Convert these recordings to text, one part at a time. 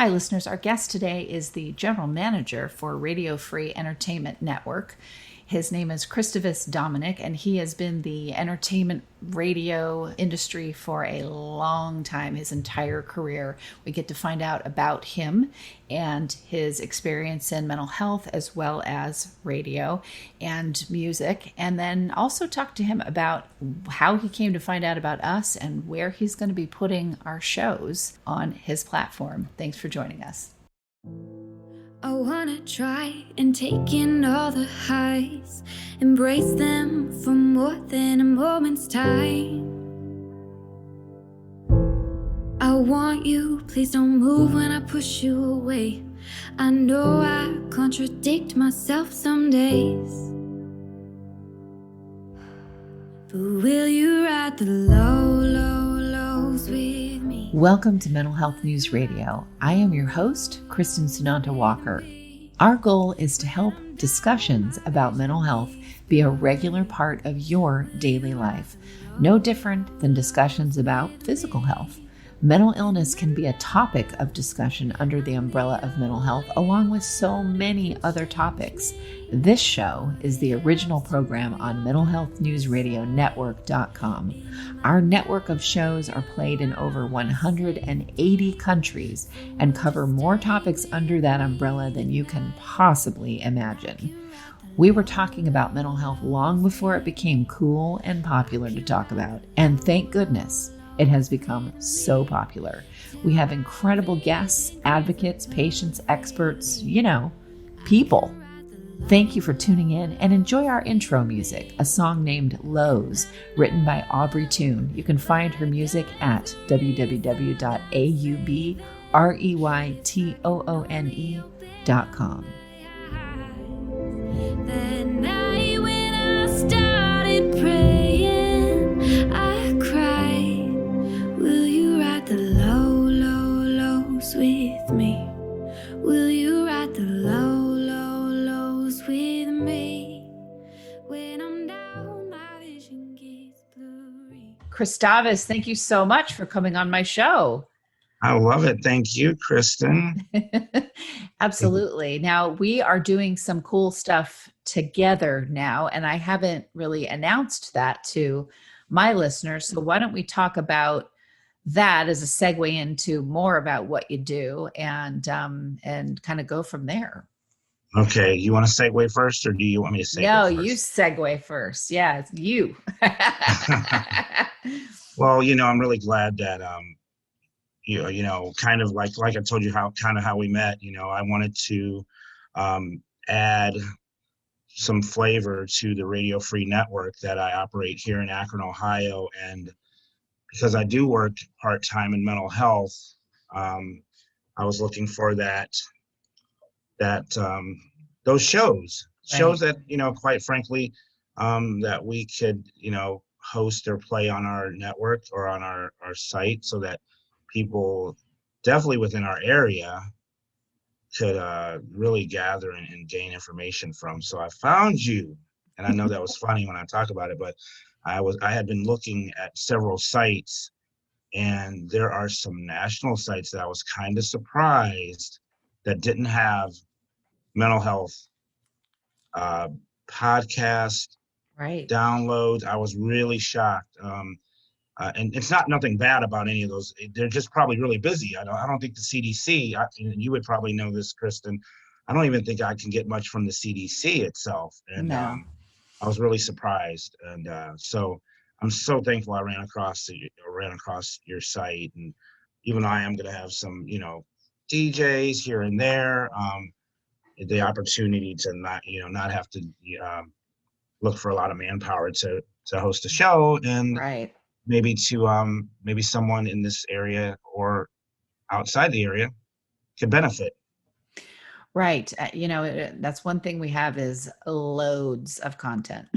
Hi, listeners. Our guest today is the general manager for Radio Free Entertainment Network. His name is Christavus Dominic, and he has been the entertainment radio industry for a long time, his entire career. We get to find out about him and his experience in mental health as well as radio and music, and then also talk to him about how he came to find out about us and where he's going to be putting our shows on his platform. Thanks for joining us. I wanna try and take in all the highs, embrace them for more than a moment's time. I want you, please don't move when I push you away. I know I contradict myself some days, but will you ride the lows with me? Welcome to Mental Health News Radio. I am your host, Kristin Sunanta Walker. Our goal is to help discussions about mental health be a regular part of your daily life, no different than discussions about physical health. Mental illness can be a topic of discussion under the umbrella of mental health, along with so many other topics. This show is the original program on mentalhealthnewsradionetwork.com. Our network of shows are played in over 180 countries and cover more topics under that umbrella than you can possibly imagine. We were talking about mental health long before it became cool and popular to talk about, and thank goodness it has become so popular. We have incredible guests, advocates, patients, experts, people. Thank you for tuning in and enjoy our intro music, a song named Lows, written by Aubrey Toon. You can find her music at www.aubreytoone.com. That night when I started praying, I cried, will you ride the lows with me? Will you ride the lows with me? When I'm down, my vision gets blurry. Christavus, thank you so much for coming on my show. I love it. Thank you, Kristin. Absolutely. Now, we are doing some cool stuff together now, and I haven't really announced that to my listeners. So why don't we talk about that as a segue into more about what you do and kind of go from there. Okay. You want to segue first, or do you want me to segue No, first? you segue first. Yeah, it's you. Well, I'm really glad that, kind of like I told you how we met, I wanted to add some flavor to the Radio Free Network that I operate here in Akron, Ohio. And because I do work part-time in mental health, I was looking for those shows that, quite frankly, that we could, host or play on our network or on our site, so that people definitely within our area could really gather and gain information from. So I found you, and I know that was funny when I talk about it, but I had been looking at several sites, and there are some national sites that I was kind of surprised that didn't have mental health podcast downloads. I was really shocked. And it's nothing bad about any of those. They're just probably really busy. I don't think the CDC, you would probably know this, Kristin, I don't even think I can get much from the CDC itself. And No. I was really surprised. And so I'm so thankful I ran across your site. And even though I am going to have some, DJs here and there, the opportunity to not have to look for a lot of manpower to host a show, and maybe someone in this area or outside the area could benefit. Right. That's one thing we have is loads of content.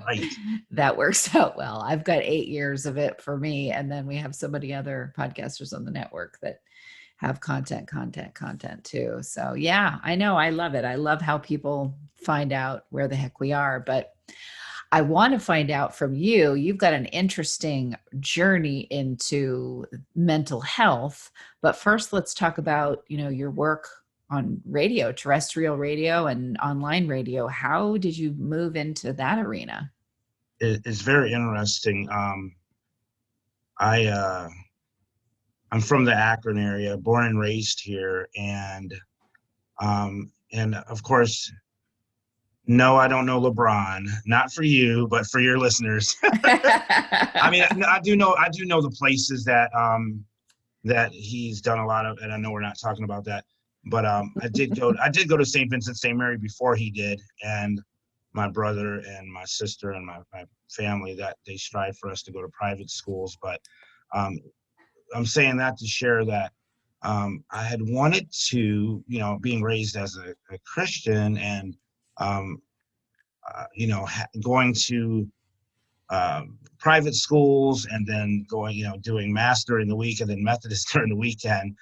Right. That works out well. I've got 8 years of it for me. And then we have so many other podcasters on the network that have content too. So yeah, I know. I love it. I love how people find out where the heck we are. But I want to find out from you. You've got an interesting journey into mental health, but first let's talk about, your work on radio, terrestrial radio and online radio. How did you move into that arena? It's very interesting. I I'm from the Akron area, born and raised here, and of course, no, I don't know LeBron. Not for you, but for your listeners. I mean, I do know the places that he's done a lot of, and I know we're not talking about that, but I did go to St. Vincent St. Mary before he did, and my brother and my sister and my family, that they strive for us to go to private schools. But I'm saying that to share that I had wanted to, being raised as a Christian and going to private schools and then going, doing mass during the week and then Methodist during the weekend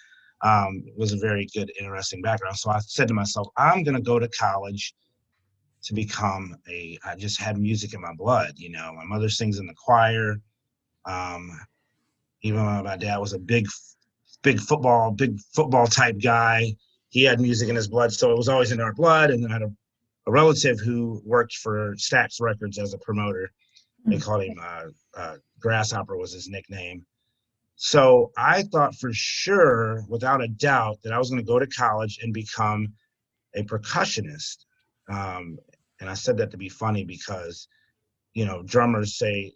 was a very good, interesting background. So I said to myself, I'm going to go to college to become I just had music in my blood. My mother sings in the choir. Even when my dad was a big football type guy, he had music in his blood. So it was always in our blood. And then I had a relative who worked for Stax Records as a promoter. They called him Grasshopper was his nickname. So I thought for sure, without a doubt, that I was going to go to college and become a percussionist. And I said that to be funny because, drummers say,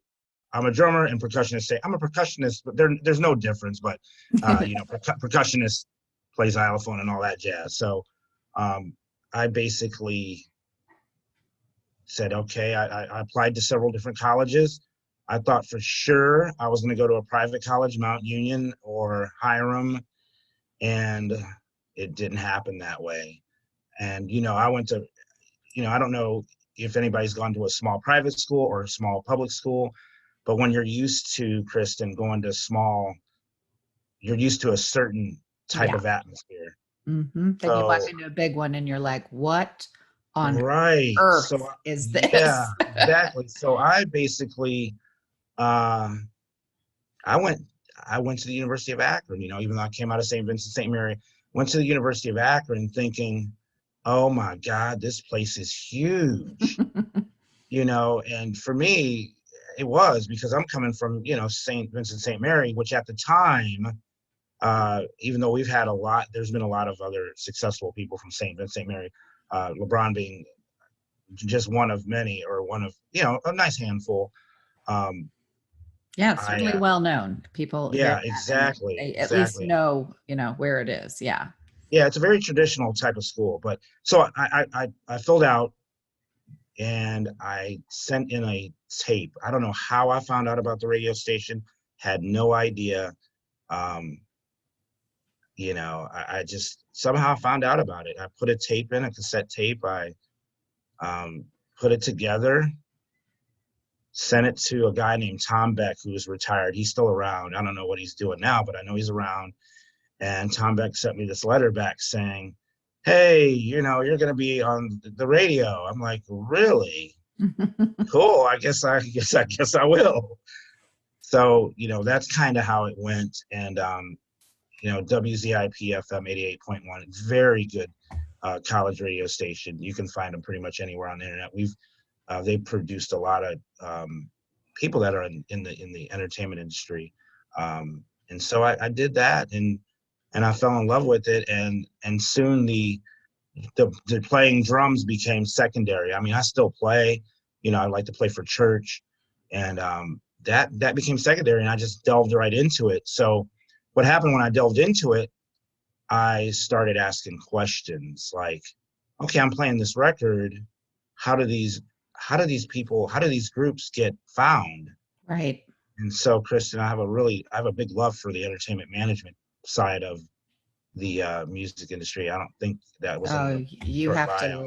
I'm a drummer, and percussionists say, I'm a percussionist, but there's no difference. But, percussionist plays xylophone and all that jazz. So I basically said, okay, I applied to several different colleges. I thought for sure I was going to go to a private college, Mount Union or Hiram, and it didn't happen that way. And, I went to, I don't know if anybody's gone to a small private school or a small public school, but when you're used to, Kristin, going to you're used to a certain type of atmosphere. Mm-hmm. Then you walk into a big one and you're like, what on earth is this? Yeah, exactly. So I basically, I went to the University of Akron, even though I came out of St. Vincent St. Mary, went to the University of Akron thinking, oh my God, this place is huge, and for me, it was because I'm coming from, St. Vincent St. Mary, which at the time, even though there's been a lot of other successful people from St. Vincent St. Mary, LeBron being just one of many, or one of, a nice handful. Certainly well known. People. Yeah, exactly. They at least know, where it is. Yeah. Yeah, it's a very traditional type of school. But so I filled out and I sent in a tape. I don't know how I found out about the radio station, had no idea. I just somehow found out about it. I put a tape in, a cassette tape. I put it together, sent it to a guy named Tom Beck, who's retired. He's still around. I don't know what he's doing now, but I know he's around. And Tom Beck sent me this letter back saying, hey, you're going to be on the radio. I'm like, really? Cool. I guess I will. So, that's kind of how it went. And, WZIP FM 88.1, very good college radio station. You can find them pretty much anywhere on the internet. They've produced a lot of people that are in the entertainment industry. And so I did that, and I fell in love with it, and soon the playing drums became secondary. I mean, I still play, I like to play for church, and that became secondary, and I just delved right into it. So what happened when I delved into it, I started asking questions like, okay, I'm playing this record. How do these groups get found? Right. And so, Kristin, I have a big love for the entertainment management side of the music industry. I don't think that was. You have to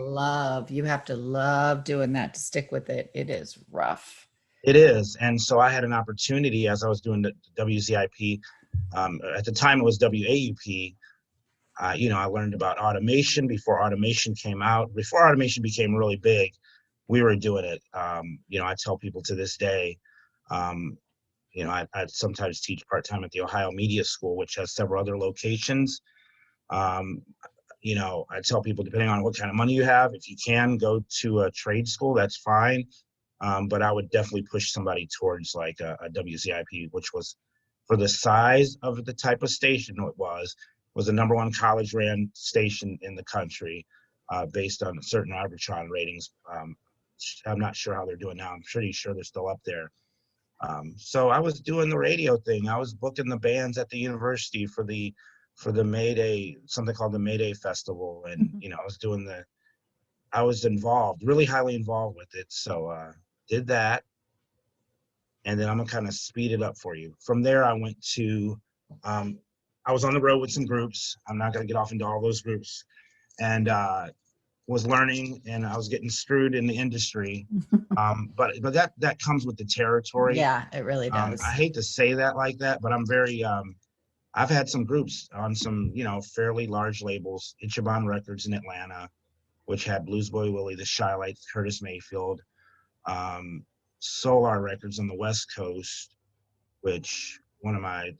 love doing that to stick with it. It is rough. It is. And so I had an opportunity as I was doing the WZIP. At the time it was WAUP. I learned about automation before automation came out. Before automation became really big, we were doing it. I tell people to this day, I sometimes teach part-time at the Ohio Media School, which has several other locations. I tell people, depending on what kind of money you have, if you can go to a trade school, that's fine. But I would definitely push somebody towards like a WZIP, which was, for the size of the type of station it was the number one college ran station in the country, based on certain Arbitron ratings. I'm not sure how they're doing now. I'm pretty sure they're still up there. So I was doing the radio thing. I was booking the bands at the university for the May Day, something called the May Day Festival. And, I was involved, really highly involved with it. So did that. And then I'm gonna kind of speed it up for you. From there, I went to, I was on the road with some groups. I'm not gonna get off into all those groups. And was learning, and I was getting screwed in the industry. But that comes with the territory. Yeah, it really does. I hate to say that like that, but I'm very, I've had some groups on some, fairly large labels, Ichiban Records in Atlanta, which had Blues Boy Willie, the Shy Lights, Curtis Mayfield, Solar Records on the West Coast, which one of my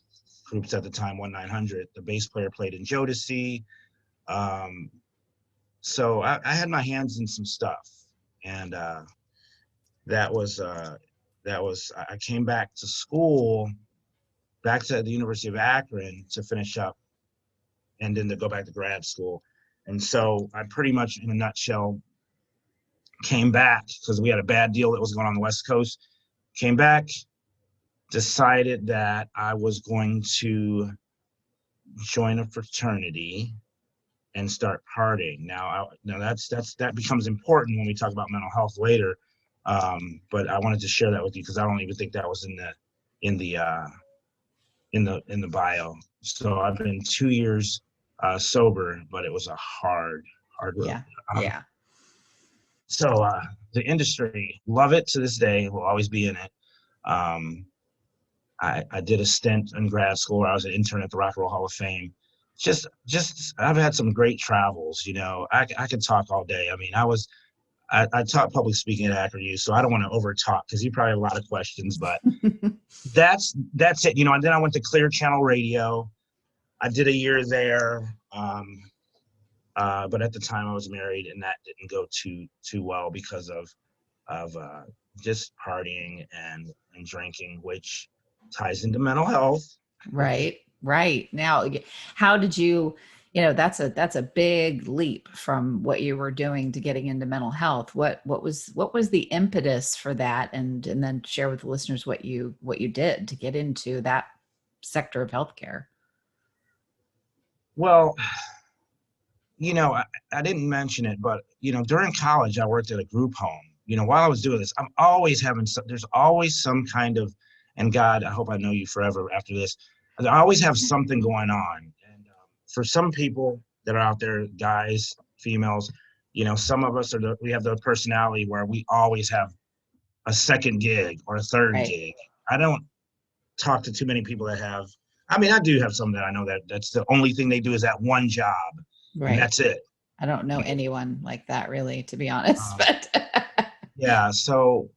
groups at the time, 1900, the bass player played in Jodeci. So I had my hands in some stuff, and that was I came back to school, back to the University of Akron to finish up, and then to go back to grad school. And so I pretty much, in a nutshell, came back because we had a bad deal that was going on the West Coast. Came back, decided that I was going to join a fraternity and start partying. Now that becomes important when we talk about mental health later. But I wanted to share that with you because I don't even think that was in the bio. So I've been 2 years sober, but it was a hard road. Yeah. So the industry, love it to this day, will always be in it. I did a stint in grad school where I was an intern at the Rock and Roll Hall of Fame. Just I've had some great travels. I could talk all day. I mean, I taught public speaking at Akron U, so I don't want to over talk because you probably have a lot of questions, but that's it. And then I went to Clear Channel Radio. I did a year there. But at the time I was married, and that didn't go too well because of just partying and drinking, which ties into mental health. Right. Now, how did you, that's a big leap from what you were doing to getting into mental health. What was the impetus for that? And then share with the listeners what you did to get into that sector of healthcare. Well, I didn't mention it, but, during college, I worked at a group home. While I was doing this, I'm always there's always some kind of, and God, I hope I know you forever after this. I always have something going on. And for some people that are out there, guys, females, some of us we have the personality where we always have a second gig or a third gig. I don't talk to too many people that have, I do have some that I know that's the only thing they do is that one job. Right. And that's it. I don't know anyone like that, really, to be honest. But yeah, so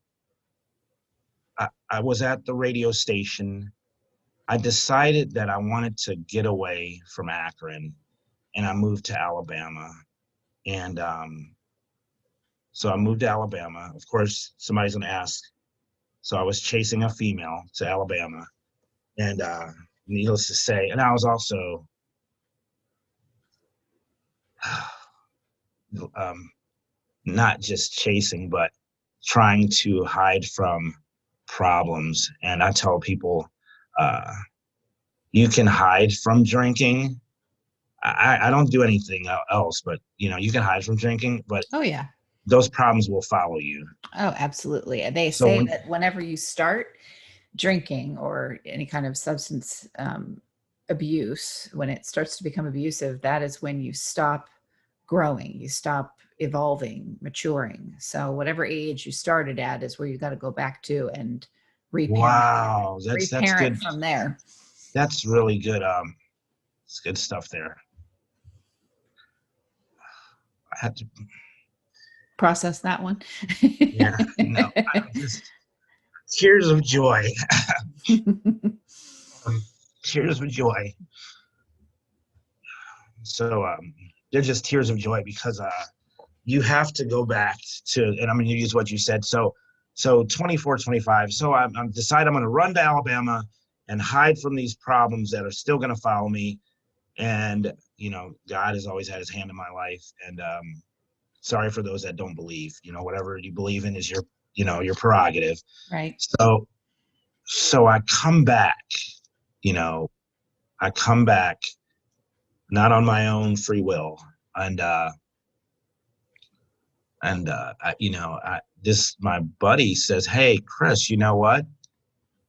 I was at the radio station. I decided that I wanted to get away from Akron, and I moved to Alabama. And so I moved to Alabama. Of course, somebody's going to ask. So I was chasing a female to Alabama. And needless to say, and I was also not just chasing, but trying to hide from problems. And I tell people, you can hide from drinking. I don't do anything else, but you can hide from drinking, but oh yeah, those problems will follow you. Oh, absolutely. They say that whenever you start drinking or any kind of substance abuse, when it starts to become abusive, that is when you stop growing, you stop evolving, maturing. So whatever age you started at is where you got to go back to and reparent. Wow, that's good from there. That's really good. It's good stuff there. I had to. process that one. Yeah, no, I'm just tears of joy. Tears of joy. So they're just tears of joy because you have to go back to, and I'm going to use what you said. So 24, 25. So I'm decided I'm going to run to Alabama and hide from these problems that are still going to follow me. And, you know, God has always had his hand in my life. And sorry for those that don't believe, you know, whatever you believe in is your, you know, your prerogative. Right. So I come back, you know, I come back not on my own free will. And my buddy says, "Hey, Chris, you know what?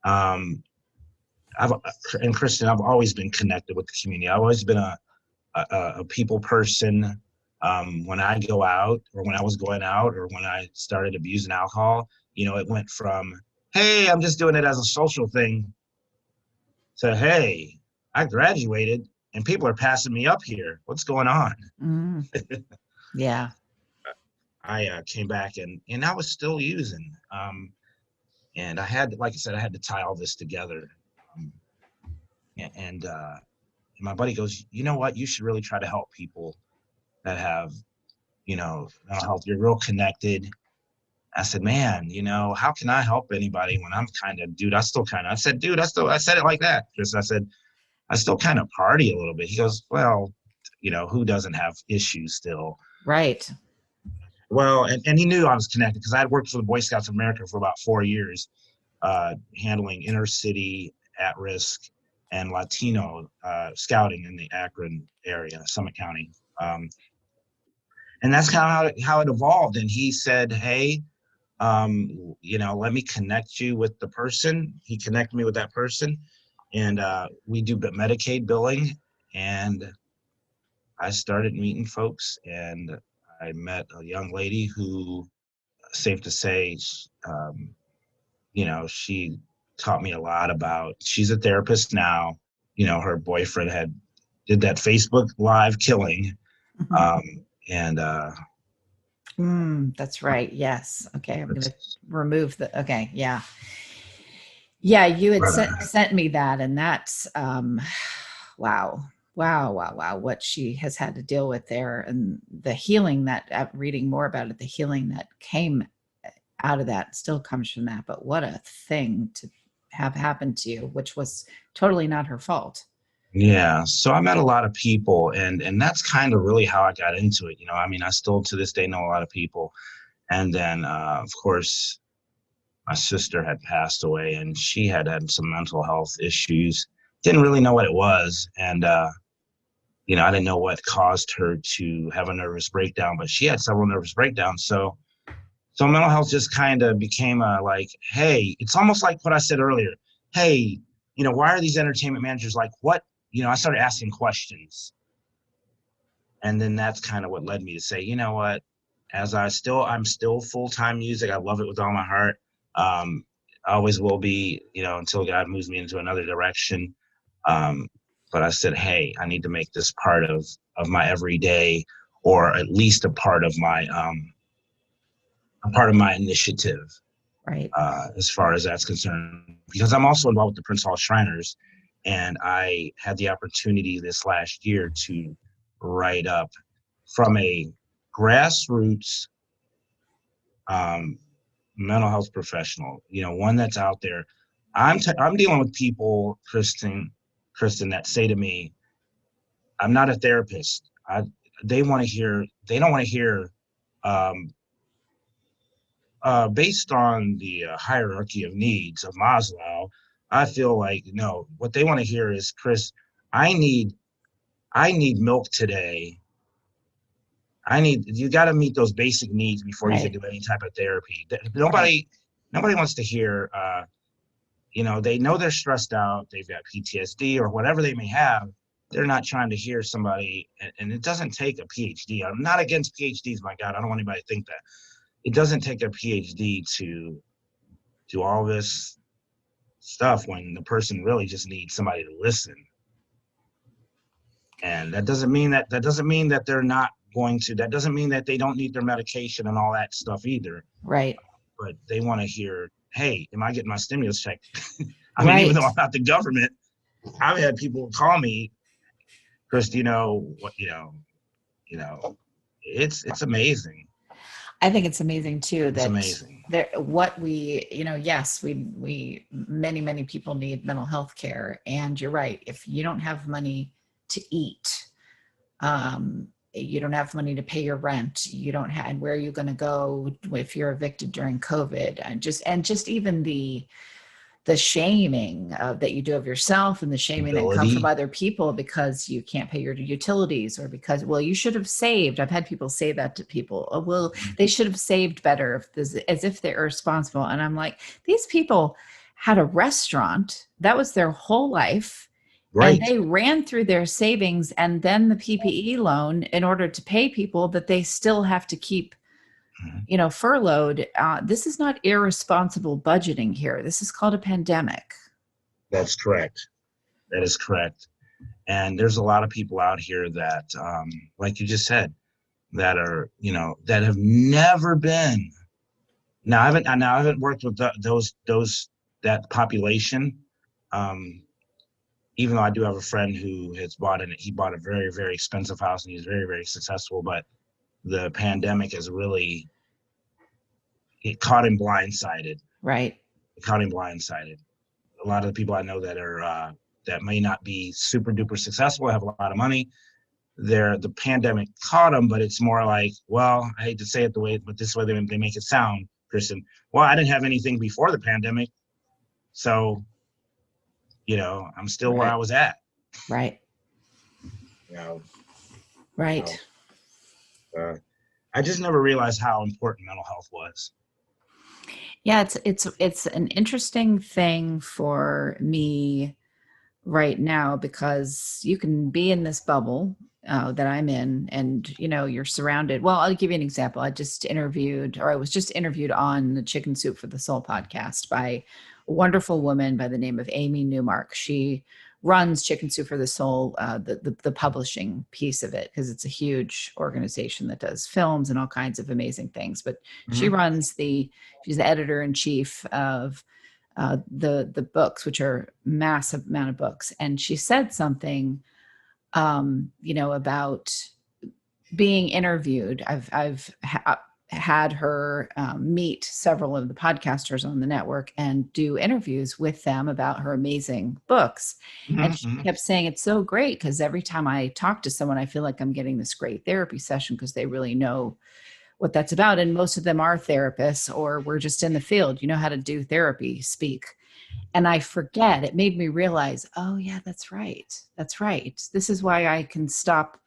I've and Kristin, I've always been connected with the community. I've always been a people person. When I go out, or when I was going out, or when I started abusing alcohol, you know, it went from, hey, I'm just doing it as a social thing, to, hey, I graduated and people are passing me up here. What's going on?" Mm. Yeah. I came back and I was still using. And I had, like I said, I had to tie all this together. And my buddy goes, "You know what? You should really try to help people that have, you know, mental health. You're real connected." I said, "Man, you know, how can I help anybody when I'm kind of, dude, I said, dude, I said it like that. Because I said, I still kind of party a little bit." He goes, "Well, you know, who doesn't have issues still?" Right. Well, and he knew I was connected because I had worked for the Boy Scouts of America for about 4 years, handling inner city at-risk and Latino scouting in the Akron area, Summit County. And that's kind of how it evolved. And he said, "Hey, you know, let me connect you with the person." He connected me with that person. And we do Medicaid billing. And I started meeting folks. And I met a young lady who, safe to say, you know, she taught me a lot about, she's a therapist now. You know, her boyfriend did that Facebook live killing. And That's right. Yes. Okay. I'm going to remove okay. Yeah. Yeah. You had sent me that, and that's, wow. Wow. What she has had to deal with there, and the healing that, reading more about it, the healing that came out of that still comes from that. But what a thing to have happened to you, which was totally not her fault. yeah, so I met a lot of people, and that's kind of really how I got into it. You know, I mean, I still to this day know a lot of people. And then, of course, my sister had passed away, and she had some mental health issues. Didn't really know what it was. And, you know, I didn't know what caused her to have a nervous breakdown, but she had several nervous breakdowns. So mental health just kind of became like, hey, it's almost like what I said earlier. Hey, you know, why are these entertainment managers like, what? You know, I started asking questions. And then that's kind of what led me to say, you know what, I'm still full-time music. I love it with all my heart. I always will be, you know, until God moves me into another direction. But I said, hey, I need to make this part of my everyday, or at least a part of my initiative. Right. As far as that's concerned, because I'm also involved with the Prince Hall Shriners, and I had the opportunity this last year to write up from a grassroots mental health professional, you know, one that's out there. I'm dealing with people, Kristin, that say to me, I'm not a therapist. They don't want to hear, based on the hierarchy of needs of Maslow. I feel like, no, what they want to hear is, Chris, I need milk today. You got to meet those basic needs before you can do any type of therapy. Nobody wants to hear, you know, they know they're stressed out, they've got PTSD or whatever they may have. They're not trying to hear somebody, and it doesn't take a PhD. I'm not against PhDs, my God, I don't want anybody to think that. It doesn't take a PhD to do all this stuff when the person really just needs somebody to listen. And that doesn't mean that they're not going to, that doesn't mean that they don't need their medication and all that stuff either. Right. But they want to hear, hey, am I getting my stimulus check? I mean, even though I'm not the government, I've had people call me, Chris, it's amazing. I think it's amazing too It's amazing. Yes, we many people need mental health care, and you're right. If you don't have money to eat, you don't have money to pay your rent, you don't have, and where are you going to go if you're evicted during COVID? And just even the shaming that you do of yourself, and the shaming that comes from other people because you can't pay your utilities, or because, well, you should have saved. I've had people say that to people. Oh, well, they should have saved better, as if they're responsible. And I'm like, these people had a restaurant. That was their whole life. Right. And they ran through their savings and then the PPE loan in order to pay people that they still have to keep furloughed. This is not irresponsible budgeting here. This is called a pandemic. That's correct. That is correct. And there's a lot of people out here that, like you just said, that are, that have never been. Now I haven't worked with that population. Even though I do have a friend who has bought a very, very expensive house, and he's very, very successful, but the pandemic has really, it caught him blindsided. Right. It caught him blindsided. A lot of the people I know that are, that may not be super duper successful, have a lot of money, the pandemic caught them, but it's more like, well, I hate to say it but this way they make it sound, Kristin. Well, I didn't have anything before the pandemic, so, I'm still where I was at. Right. Right. I just never realized how important mental health was. Yeah, it's an interesting thing for me right now, because you can be in this bubble that I'm in, and you're surrounded. Well, I'll give you an example. I was just interviewed on the Chicken Soup for the Soul podcast by a wonderful woman by the name of Amy Newmark. She runs Chicken Soup for the Soul, the publishing piece of it, because it's a huge organization that does films and all kinds of amazing things. But she's the editor-in-chief of the books, which are massive amount of books. And she said something, about being interviewed. I've had her meet several of the podcasters on the network and do interviews with them about her amazing books. And she kept saying, it's so great because every time I talk to someone, I feel like I'm getting this great therapy session, because they really know what that's about. And most of them are therapists, or we're just in the field, how to do therapy speak. And I forget, it made me realize, oh yeah, that's right. That's right. This is why I can stop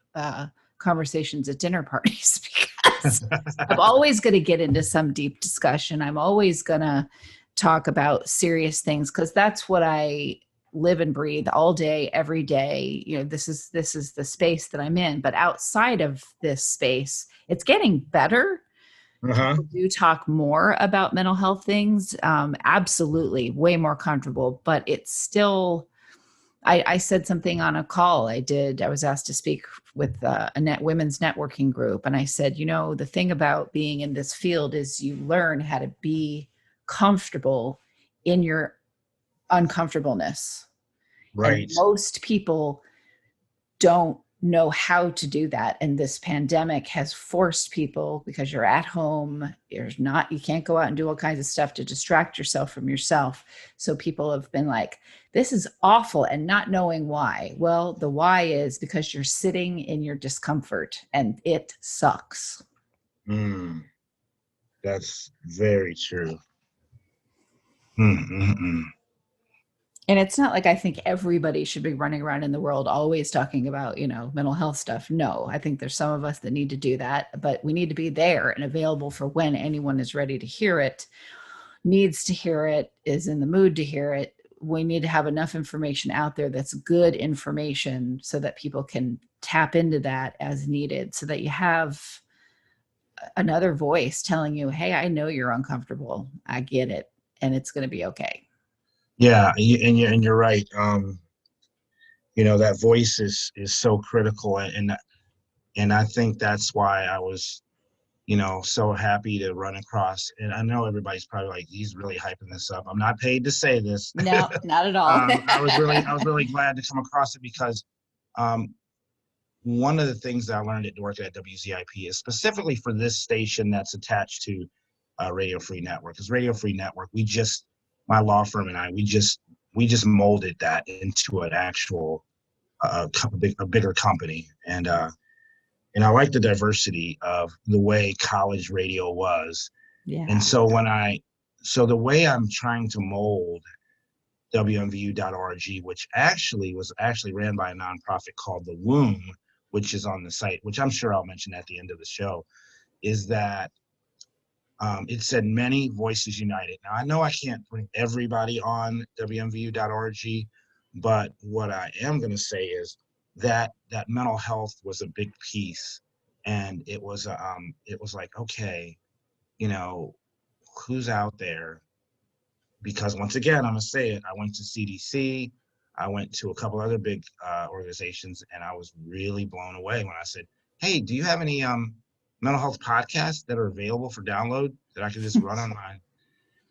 conversations at dinner parties, because I'm always going to get into some deep discussion. I'm always going to talk about serious things, because that's what I live and breathe all day, every day. This is the space that I'm in. But outside of this space, it's getting better. People do talk more about mental health things. Absolutely. Way more comfortable, but it's still, I said something on a call I was asked to speak with a women's networking group. And I said, the thing about being in this field is you learn how to be comfortable in your uncomfortableness. Right. And most people don't know how to do that. And this pandemic has forced people, because you're at home, you can't go out and do all kinds of stuff to distract yourself from yourself. So people have been like, this is awful, and not knowing why. Well, the why is because you're sitting in your discomfort and it sucks. That's very true. And it's not like I think everybody should be running around in the world always talking about, mental health stuff. No, I think there's some of us that need to do that, but we need to be there and available for when anyone is ready to hear it, needs to hear it, is in the mood to hear it. We need to have enough information out there that's good information, so that people can tap into that as needed, so that you have another voice telling you, hey, I know you're uncomfortable. I get it. And it's going to be okay. Yeah, and you're right. that voice is so critical. And I think that's why I was, so happy to run across. And I know everybody's probably like, he's really hyping this up. I'm not paid to say this. No, not at all. I was really glad to come across it because one of the things that I learned at working at WZIP is specifically for this station that's attached to Radio Free Network. Because Radio Free Network, my law firm and I, we just molded that into an actual a bigger company. And I like the diversity of the way college radio was. Yeah. And so the way I'm trying to mold WMVU.org, which was ran by a nonprofit called the WONE, which is on the site, which I'm sure I'll mention at the end of the show, is that it said many voices united. Now, I know I can't bring everybody on WMVU.org, but what I am going to say is that mental health was a big piece. And it was like, okay, who's out there? Because once again, I'm going to say it, I went to CDC, I went to a couple other big organizations, and I was really blown away when I said, hey, do you have any mental health podcasts that are available for download that I could just run on mine?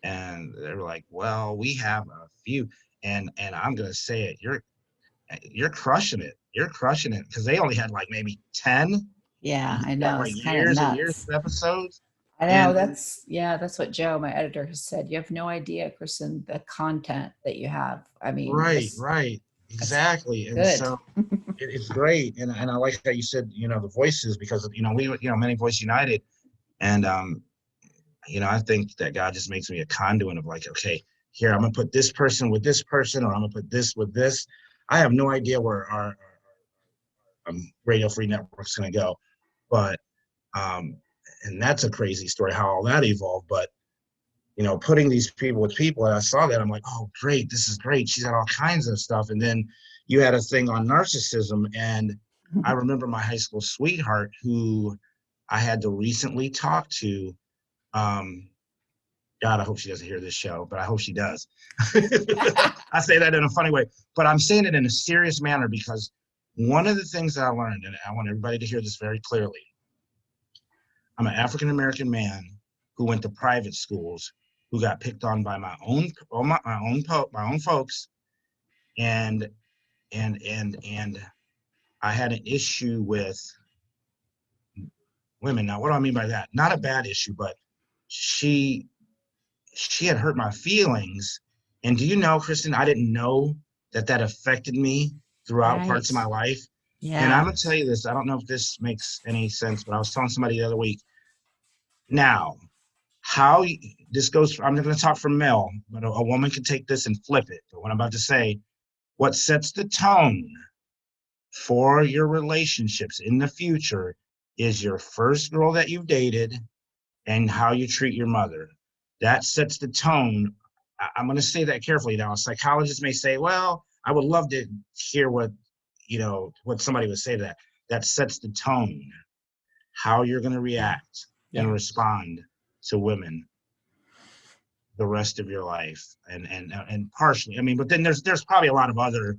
And they were like, well, we have a few. And I'm going to say it, you're crushing it. You're crushing it, because they only had like maybe 10. Yeah, I know. Like it's kind of years nuts. and years of episodes. I know, And that's what Joe, my editor, has said. You have no idea, Kristin, the content that you have. I mean, right, exactly. And good. so it's great. And I like how you said, the voices, because many Voice United. And I think that God just makes me a conduit of like, okay, here I'm gonna put this person with this person, or I'm gonna put this with this. I have no idea where our Radio Free Network's gonna go, but and that's a crazy story how all that evolved. But putting these people with people, and I saw that, I'm like, oh great, this is great. She's got all kinds of stuff. And then you had a thing on narcissism, and I remember my high school sweetheart who I had to recently talk to. God, I hope she doesn't hear this show, but I hope she does. I say that in a funny way, but I'm saying it in a serious manner, because one of the things that I learned, and I want everybody to hear this very clearly, I'm an African-American man who went to private schools, who got picked on by my own folks, and I had an issue with women. Now, what do I mean by that? Not a bad issue, but she had hurt my feelings. And do you know, Kristin, I didn't know that affected me throughout parts of my life. Yeah. And I'm gonna tell you this, I don't know if this makes any sense, but I was telling somebody the other week. Now, this goes, I'm gonna talk from male, but a woman can take this and flip it. But what I'm about to say, what sets the tone for your relationships in the future is your first girl that you've dated and how you treat your mother. That sets the tone. I'm going to say that carefully now. A psychologist may say, well, I would love to hear what somebody would say to that. That sets the tone, how you're going to react and respond to women the rest of your life. And partially, I mean, but then there's probably a lot of other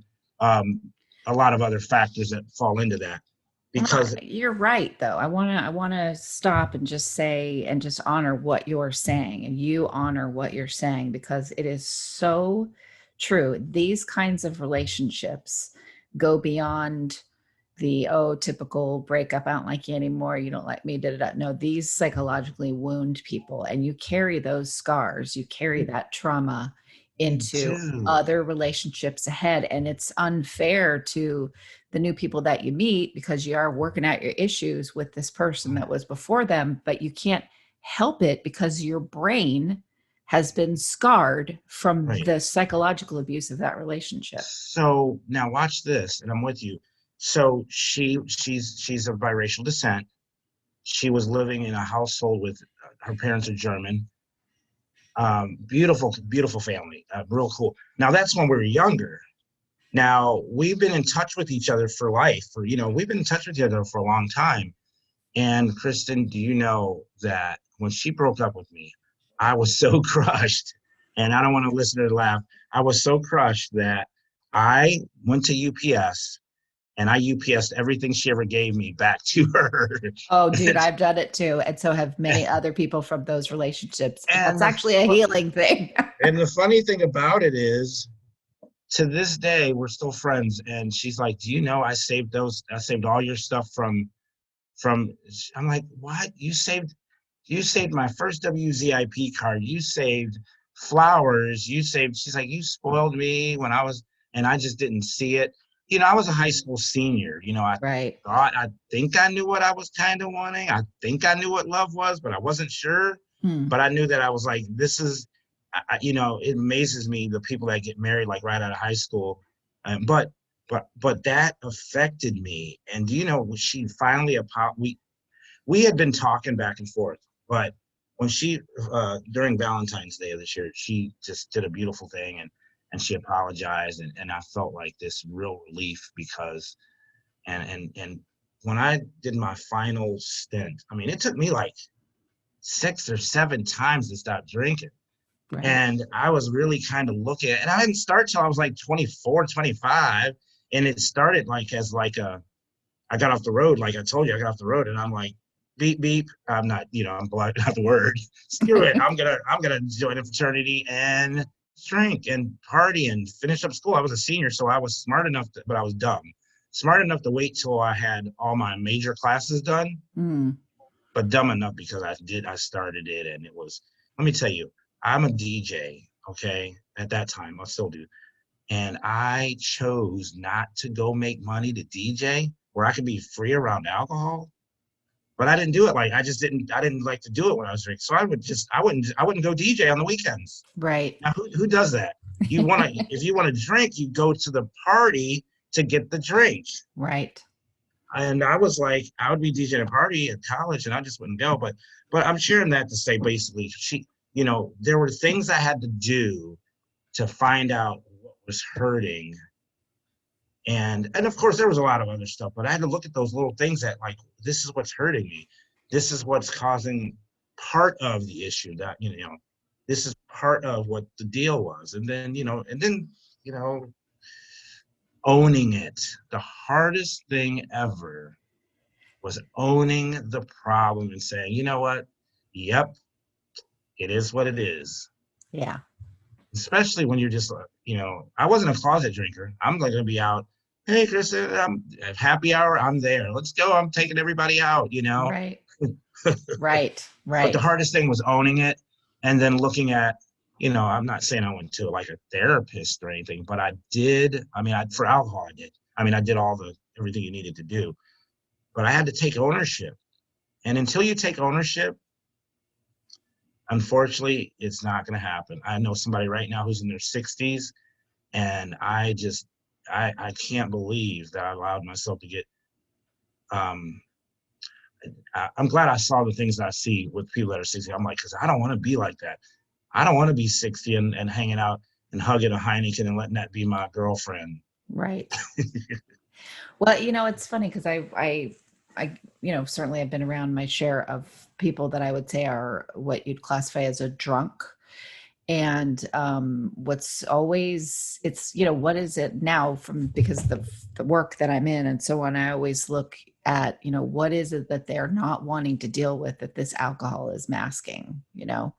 factors that fall into that. Because you're right, though. I want to stop and just say, and just honor what you're saying, and you honor what you're saying, because it is so true. These kinds of relationships go beyond the typical breakup. I don't like you anymore. You don't like me. No, these psychologically wound people, and you carry those scars. You carry that trauma into other relationships ahead, and it's unfair to the new people that you meet, because you are working out your issues with this person that was before them, but you can't help it because your brain has been scarred from the psychological abuse of that relationship. So now watch this, and I'm with you. So she's of biracial descent. She was living in a household with her parents are German. Beautiful family, real cool. Now that's when we were younger. Now we've been in touch with each other for life, we've been in touch with each other for a long time. And Kristin, do you know that when she broke up with me, I was so crushed, and I don't want to listen to her laugh. I was so crushed that I went to UPS and I UPS'd everything she ever gave me back to her. Oh, dude, I've done it too. And so have many other people from those relationships. That's and the actually a healing thing. and the funny thing about it is, to this day, we're still friends. And she's like, "Do you know I saved those? I saved all your stuff from." I'm like, "What? You saved my first WZIP card. You saved flowers. You saved." She's like, "You spoiled me when I was," and I just didn't see it. I was a high school senior. Right. I think I knew what I was kind of wanting. I think I knew what love was, but I wasn't sure. Hmm. But I knew that I was like, this is, it amazes me the people that get married like right out of high school. But that affected me. And she finally we had been talking back and forth, but when she during Valentine's Day of this year, she just did a beautiful thing, and she apologized, and I felt like this real relief because and when I did my final stint, I mean, it took me like 6 or 7 times to stop drinking. Right. And I was really kind of looking at, and I didn't start till I was like 24, 25. And it started like as like I got off the road, like I told you, I got off the road, and I'm like, beep beep. I'm not, I'm blocking out the word. Screw it. I'm gonna join a fraternity and drink and party and finish up school. I was a senior, so I was smart enough, but I was dumb. Smart enough to wait till I had all my major classes done, but dumb enough because I started it, and it was. Let me tell you, I'm a DJ. Okay, at that time, I still do. And I chose not to go make money to DJ where I could be free around alcohol. But I didn't do it. Like I didn't like to do it when I was drinking. So I wouldn't go DJ on the weekends. Right. Now who does that? If you want to drink, you go to the party to get the drink. Right. And I was like, I would be DJing a party at college and I just wouldn't go. But I'm sharing that to say basically there were things I had to do to find out what was hurting. And of course there was a lot of other stuff, but I had to look at those little things that like, this is what's hurting me. This is what's causing part of the issue that, this is part of what the deal was. And then, owning it. The hardest thing ever was owning the problem and saying, you know what? Yep, it is what it is. Yeah. Especially when you're just, I wasn't a closet drinker. I'm like going to be out. Hey, Kristin, I'm at happy hour. I'm there. Let's go. I'm taking everybody out, Right. Right. But the Right. hardest thing was owning it and then looking at, I'm not saying I went to like a therapist or anything, but I did. I mean, for alcohol, I did. I mean, I did everything you needed to do, but I had to take ownership. And until you take ownership, unfortunately, it's not going to happen. I know somebody right now who's in their 60s, and I can't believe that I allowed myself to get. I'm glad I saw the things that I see with people that are 60. I'm like, because I don't want to be like that. I don't want to be 60 and hanging out and hugging a Heineken and letting that be my girlfriend. Right. Well, it's funny because I, certainly I've been around my share of people that I would say are what you'd classify as a drunk. And what's always, it's, what is it now because the work that I'm in and so on, I always look at, what is it that they're not wanting to deal with that this alcohol is masking, and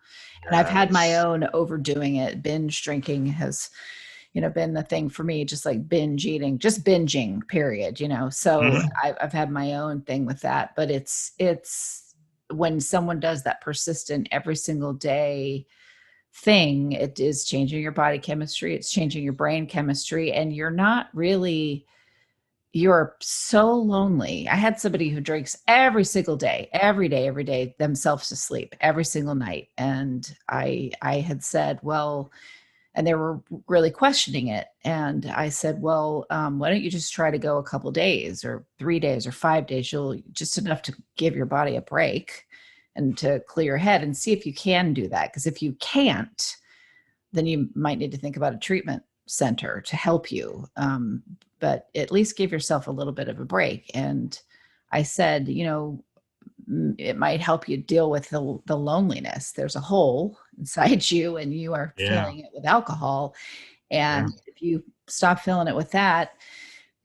I've had my own overdoing it. Binge drinking has, been the thing for me, just like binge eating, just binging, period, so I've had my own thing with that, but it's when someone does that persistent every single day thing, it is changing your body chemistry, it's changing your brain chemistry, and you're so lonely. I had somebody who drinks every single day, every day, themselves to sleep every single night. And I had said, well, and they were really questioning it. And I said, well, why don't you just try to go a couple days or 3 days or 5 days? You'll just enough to give your body a break and to clear your head and see if you can do that. Because if you can't, then you might need to think about a treatment center to help you. But at least give yourself a little bit of a break. And I said, it might help you deal with the loneliness. There's a hole inside you and you are filling it with alcohol. And if you stop filling it with that,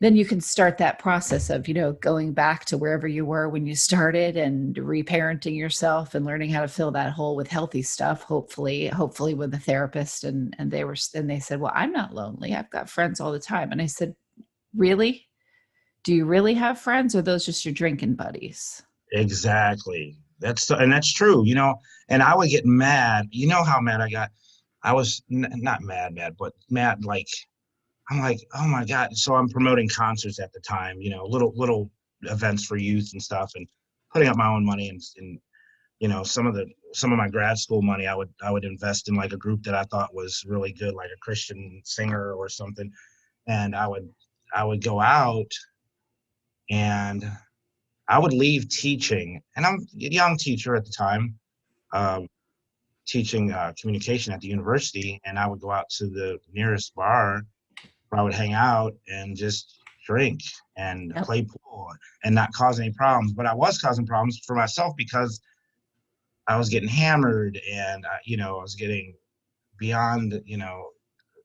then you can start that process of, going back to wherever you were when you started and reparenting yourself and learning how to fill that hole with healthy stuff, hopefully with a therapist. And they said, well, I'm not lonely. I've got friends all the time. And I said, really? Do you really have friends, or are those just your drinking buddies? Exactly. That's true, and I would get mad. You know how mad I got? I was not mad, but mad, like, I'm like, oh my God. So I'm promoting concerts at the time, little events for youth and stuff, and putting up my own money, and some of my grad school money I would invest in like a group that I thought was really good, like a Christian singer or something. And I would go out, and I would leave teaching, and I'm a young teacher at the time, um, teaching communication at the university, and I would go out to the nearest bar where I would hang out and just drink and Yep. play pool and not cause any problems. But I was causing problems for myself because I was getting hammered, and I was getting beyond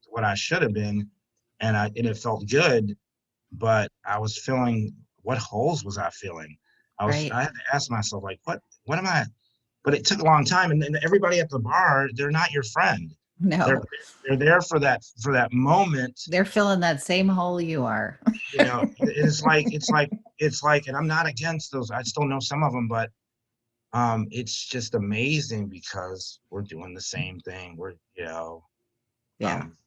what I should have been, and it felt good, but I was feeling, what holes was I feeling? Right. I had to ask myself, like, what am I? But it took a long time, and everybody at the bar, they're not your friend. They're No, they're there for that moment. they're filling that same hole you are. It's like, and I'm not against those. I still know some of them, but it's just amazing because we're doing the same thing. We're Yeah. um,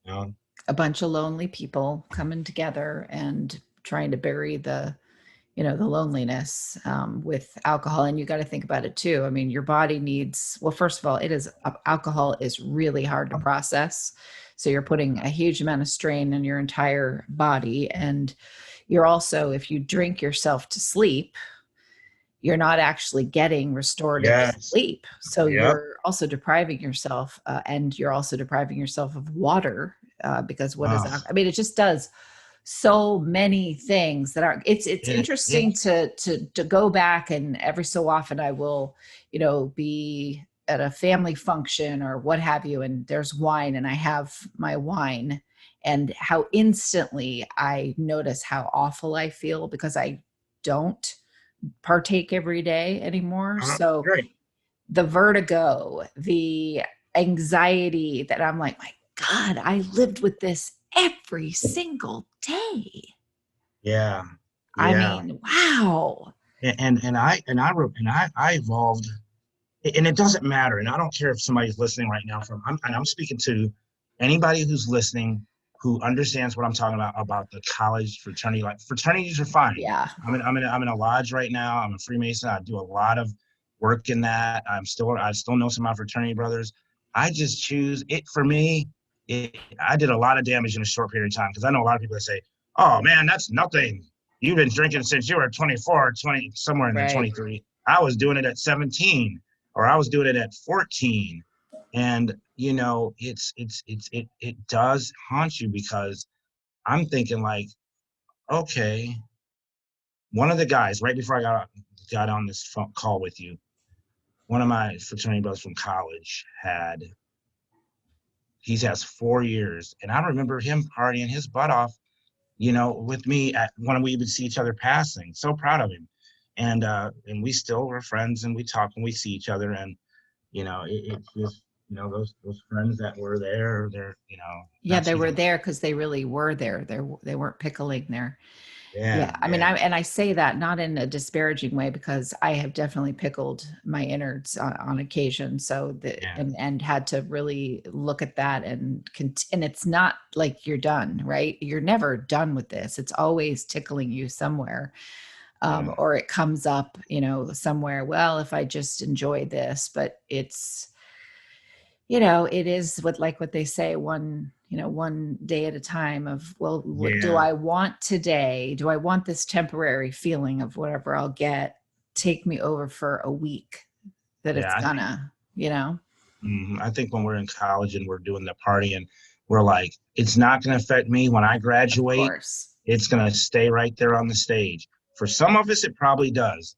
you know, A bunch of lonely people coming together and trying to bury the loneliness with alcohol. And you got to think about it too. I mean, your body needs, well, first of all, alcohol is really hard to process. So you're putting a huge amount of strain on your entire body. And you're also, if you drink yourself to sleep, you're not actually getting restorative yes, sleep. So yep, you're also depriving yourself, and you're also depriving yourself of water, because what is, uh, I mean, it just does so many things that are, it's it interesting to go back, and every so often I will, be at a family function or what have you, and there's wine, and I have my wine, and how instantly I notice how awful I feel because I don't partake every day anymore. So great. the vertigo, the anxiety, that I'm like, my God, I lived with this every single day. Yeah, I yeah. mean, wow. And I evolved, and it doesn't matter. And I don't care if somebody's listening right now and I'm speaking to anybody who's listening who understands what I'm talking about the college fraternity. Like, fraternities are fine. Yeah. I'm in a lodge right now. I'm a Freemason. I do a lot of work in that. I still know some of my fraternity brothers. I just choose it. For me, I did a lot of damage in a short period of time, because I know a lot of people that say, oh man, that's nothing. You've been drinking since you were 24, 20, somewhere in there, Right. 23. I was doing it at 17, or I was doing it at 14. And it does haunt you, because I'm thinking, like, okay, one of the guys right before I got on this phone call with you, one of my fraternity brothers from college he has 4 years, and I remember him partying his butt off, with me when we would see each other passing. So proud of him, and we still were friends, and we talk when we see each other, and it's just, those friends that were there, they're, Yeah, not they were speaking. there because they really were there. They weren't pickling there. Yeah, Yeah, I mean, yeah, I say that not in a disparaging way, because I have definitely pickled my innards on occasion. So yeah, and had to really look at that, and it's not like you're done, right? You're never done with this. It's always tickling you somewhere, yeah, or it comes up, somewhere. Well, if I just enjoy this, but it's, it is what they say, one day at a time of, well, what do yeah, I want today? Do I want this temporary feeling of whatever I'll get take me over for a week that yeah. it's gonna, I think when we're in college and we're doing the partying, we're like, it's not going to affect me when I of graduate. course. It's going to stay right there on the stage. For some of us, it probably does.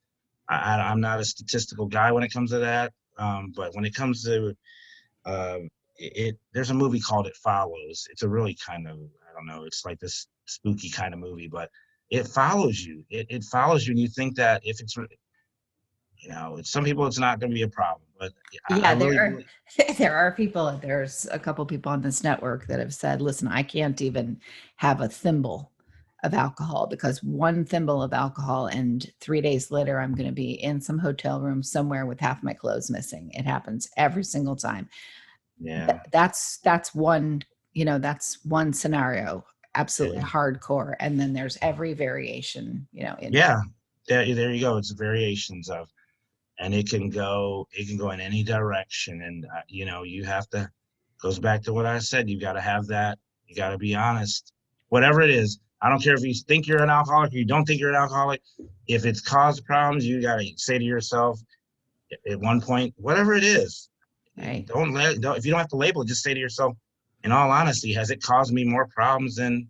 I'm not a statistical guy when it comes to that. But when it comes to there's a movie called It Follows. It's a really kind of, I don't know, it's like this spooky kind of movie, but it follows you. It follows you, and you think that if it's, some people it's not going to be a problem, but I Yeah, really there believe. are there are people, there's a couple people on this network that have said, listen, I can't even have a thimble of alcohol, because one thimble of alcohol and 3 days later I'm going to be in some hotel room somewhere with half my clothes missing. It happens every single time. Yeah, That's one, that's one scenario, absolutely yeah, hardcore. And then there's every variation, in yeah. There you go. It's variations of, and it can go in any direction, and you have to, goes back to what I said. You got to have that. You got to be honest. Whatever it is, I don't care if you think you're an alcoholic or you don't think you're an alcoholic. If it's caused problems, you got to say to yourself at one point, whatever it is, right. if you don't have to label it, just say to yourself, in all honesty, has it caused me more problems than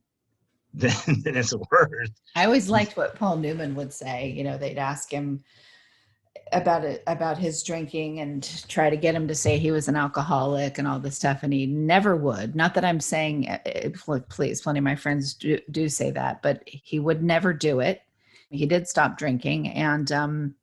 it's worth? I always liked what Paul Newman would say. They'd ask him about his drinking and try to get him to say he was an alcoholic and all this stuff, and he never would. Not that I'm saying, please, plenty of my friends do say that, but he would never do it. He did stop drinking, and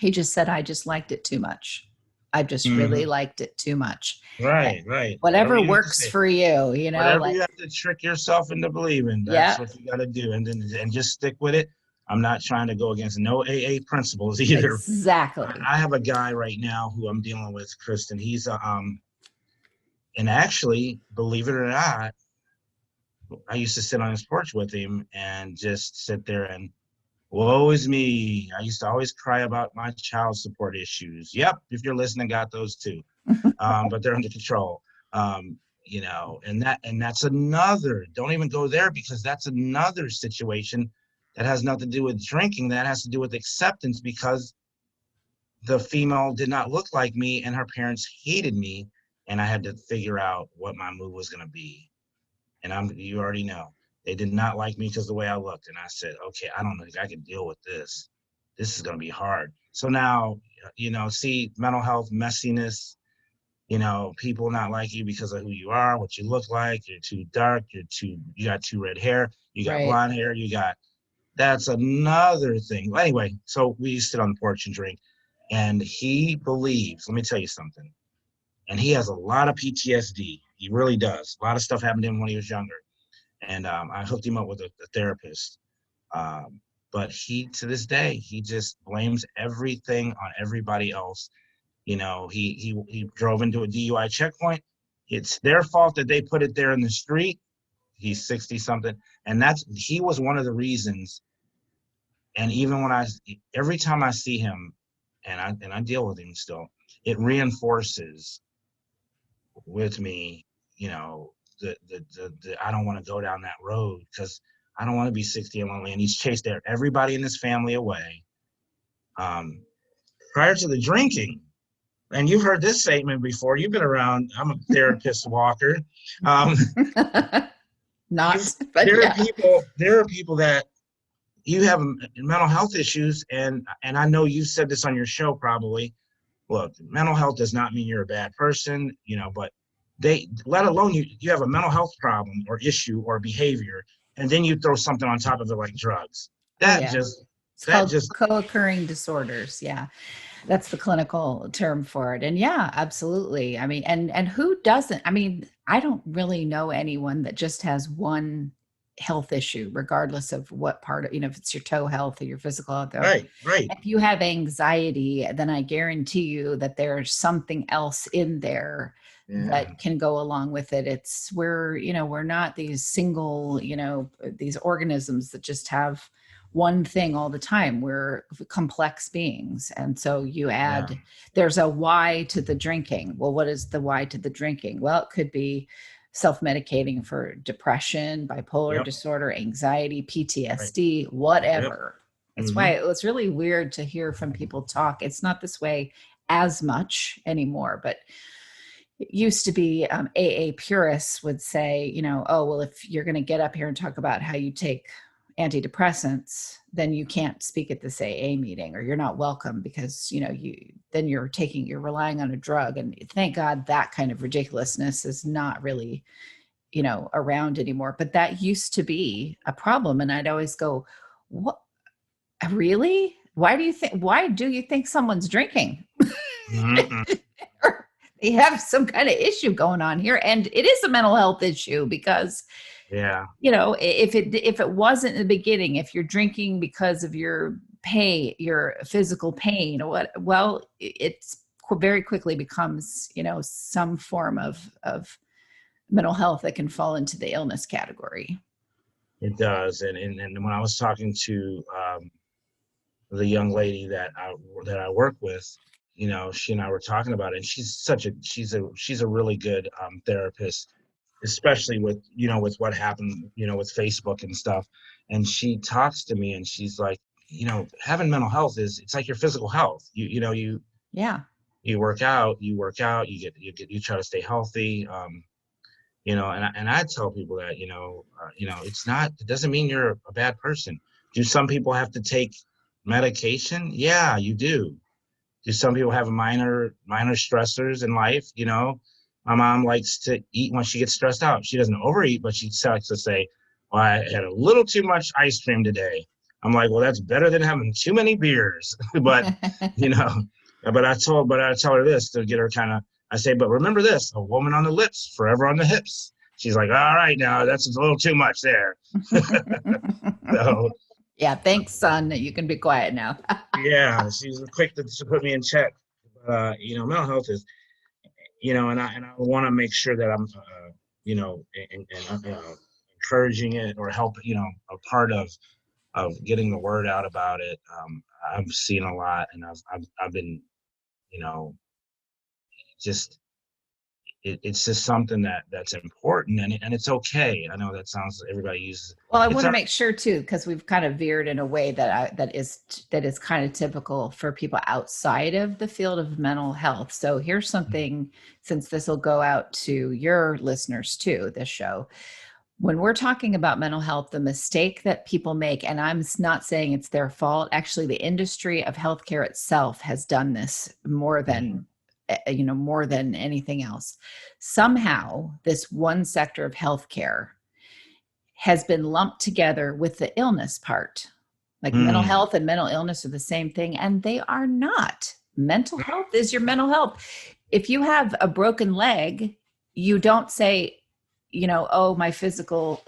he just said, I just liked it too much. I just really Mhm. liked it too much. Right, right. Whatever Whatever you have to works say. for you, Whatever like, you have to trick yourself into believing, that's yeah, what you got to do, and just stick with it. I'm not trying to go against no AA principles either. exactly. I have a guy right now who I'm dealing with, Kristin. And actually, believe it or not, I used to sit on his porch with him and just sit there and, woe is me. I used to always cry about my child support issues. Yep, if you're listening, got those too. But they're under control. And that's another. Don't even go there, because that's another situation that has nothing to do with drinking. That has to do with acceptance, because the female did not look like me, and her parents hated me, and I had to figure out what my move was going to be. And you already know, they did not like me because of the way I looked, and I said, okay, I don't think I can deal with this. This is going to be hard. So now, see, mental health messiness, people not like you because of who you are, what you look like. You're too dark. You got too red hair. You got Right. blonde hair. That's another thing. Well, anyway, so we sit on the porch and drink, and he believes, let me tell you something. And he has a lot of PTSD. He really does. A lot of stuff happened to him when he was younger. And I hooked him up with a therapist. But to this day, he just blames everything on everybody else. He drove into a DUI checkpoint. It's their fault that they put it there in the street. He's 60 something, and he was one of the reasons. And even every time I see him, and I deal with him still, it reinforces with me, the I don't want to go down that road, because I don't want to be 60 and lonely. And he's chased everybody in his family away. Prior to the drinking, and you've heard this statement before. You've been around. I'm a therapist walker. Um, Not, but there are yeah. people. There are people that you have mental health issues, and I know you've said this on your show probably. Look, mental health does not mean you're a bad person, but let alone you have a mental health problem or issue or behavior, and then you throw something on top of it like drugs. Oh That yeah. just It's that called just co-occurring disorders. Yeah. That's the clinical term for it. And yeah, absolutely. I mean, and who doesn't? I mean, I don't really know anyone that just has one health issue, regardless of what part of, if it's your toe health or your physical health. right. If you have anxiety, then I guarantee you that there's something else in there Yeah, that can go along with it. We're not these single, these organisms that just have one thing all the time. We're complex beings. And so yeah, there's a why to the drinking. Well, what is the why to the drinking? Well, it could be self-medicating for depression, bipolar yep, disorder, anxiety, right, PTSD, yep, whatever. That's why mm-hmm, it's really weird to hear from people talk. It's not this way as much anymore, but it used to be, AA purists would say, oh, well, if you're going to get up here and talk about how you take antidepressants, then you can't speak at this AA meeting, or you're not welcome because, you're relying on a drug. And thank God that kind of ridiculousness is not really, around anymore. But that used to be a problem. And I'd always go, what, really? Why do you think someone's drinking? Mm-mm. Or they have some kind of issue going on here. And it is a mental health issue because, Yeah. if it wasn't in the beginning, if you're drinking because of your pain, your physical pain, or what, well, it's very quickly becomes, some form of mental health that can fall into the illness category. It does. And when I was talking to the young lady that I work with, she and I were talking about it, and she's a really good therapist, especially with what happened, with Facebook and stuff. And she talks to me and she's like, having mental health it's like your physical health. Yeah. You work out, you try to stay healthy. And I tell people that, it doesn't mean you're a bad person. Do some people have to take medication? Yeah, you do. Do some people have minor stressors in life? My mom likes to eat when she gets stressed out. She doesn't overeat, but she likes to say, well, I had a little too much ice cream today. I'm like, well, that's better than having too many beers. But, but I tell her this to get her I say, but remember this, a woman on the lips, forever on the hips. She's like, all right, now that's a little too much there. So, yeah, thanks, son. You can be quiet now. yeah, she's quick to put me in check. Mental health is, and I want to make sure that I'm, encouraging it or help, a part of getting the word out about it. I've seen a lot, and I've been, just it's just something that's important, and it's okay. I know that sounds, everybody uses. Well, I want to make sure too, because we've kind of veered in a way that is kind of typical for people outside of the field of mental health. So here's something, since this will go out to your listeners too, this show. When we're talking about mental health, the mistake that people make, and I'm not saying it's their fault, actually the industry of healthcare itself has done this more than anything else. Somehow this one sector of healthcare has been lumped together with the illness part. Like mental health and mental illness are the same thing, and they are not. Mental health is your mental health. If you have a broken leg, you don't say, oh, my physical,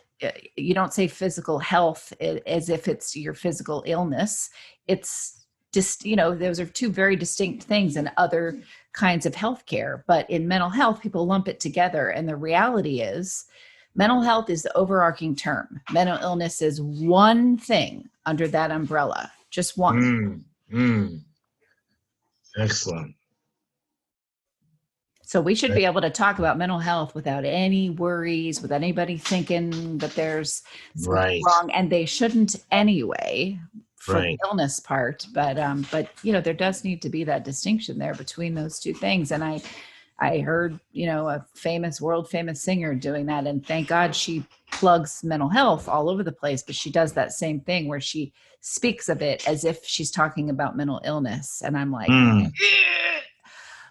you don't say physical health as if it's your physical illness. It's just, those are two very distinct things in other kinds of healthcare. But in mental health, people lump it together. And the reality is, mental health is the overarching term. Mental illness is one thing under that umbrella, just one. Excellent. So we should be able to talk about mental health without any worries, with anybody thinking that there's something wrong, and they shouldn't anyway for the illness part. But there does need to be that distinction there between those two things. And I heard, a world famous singer doing that, and thank God she plugs mental health all over the place, but she does that same thing where she speaks of it as if she's talking about mental illness. And I'm like,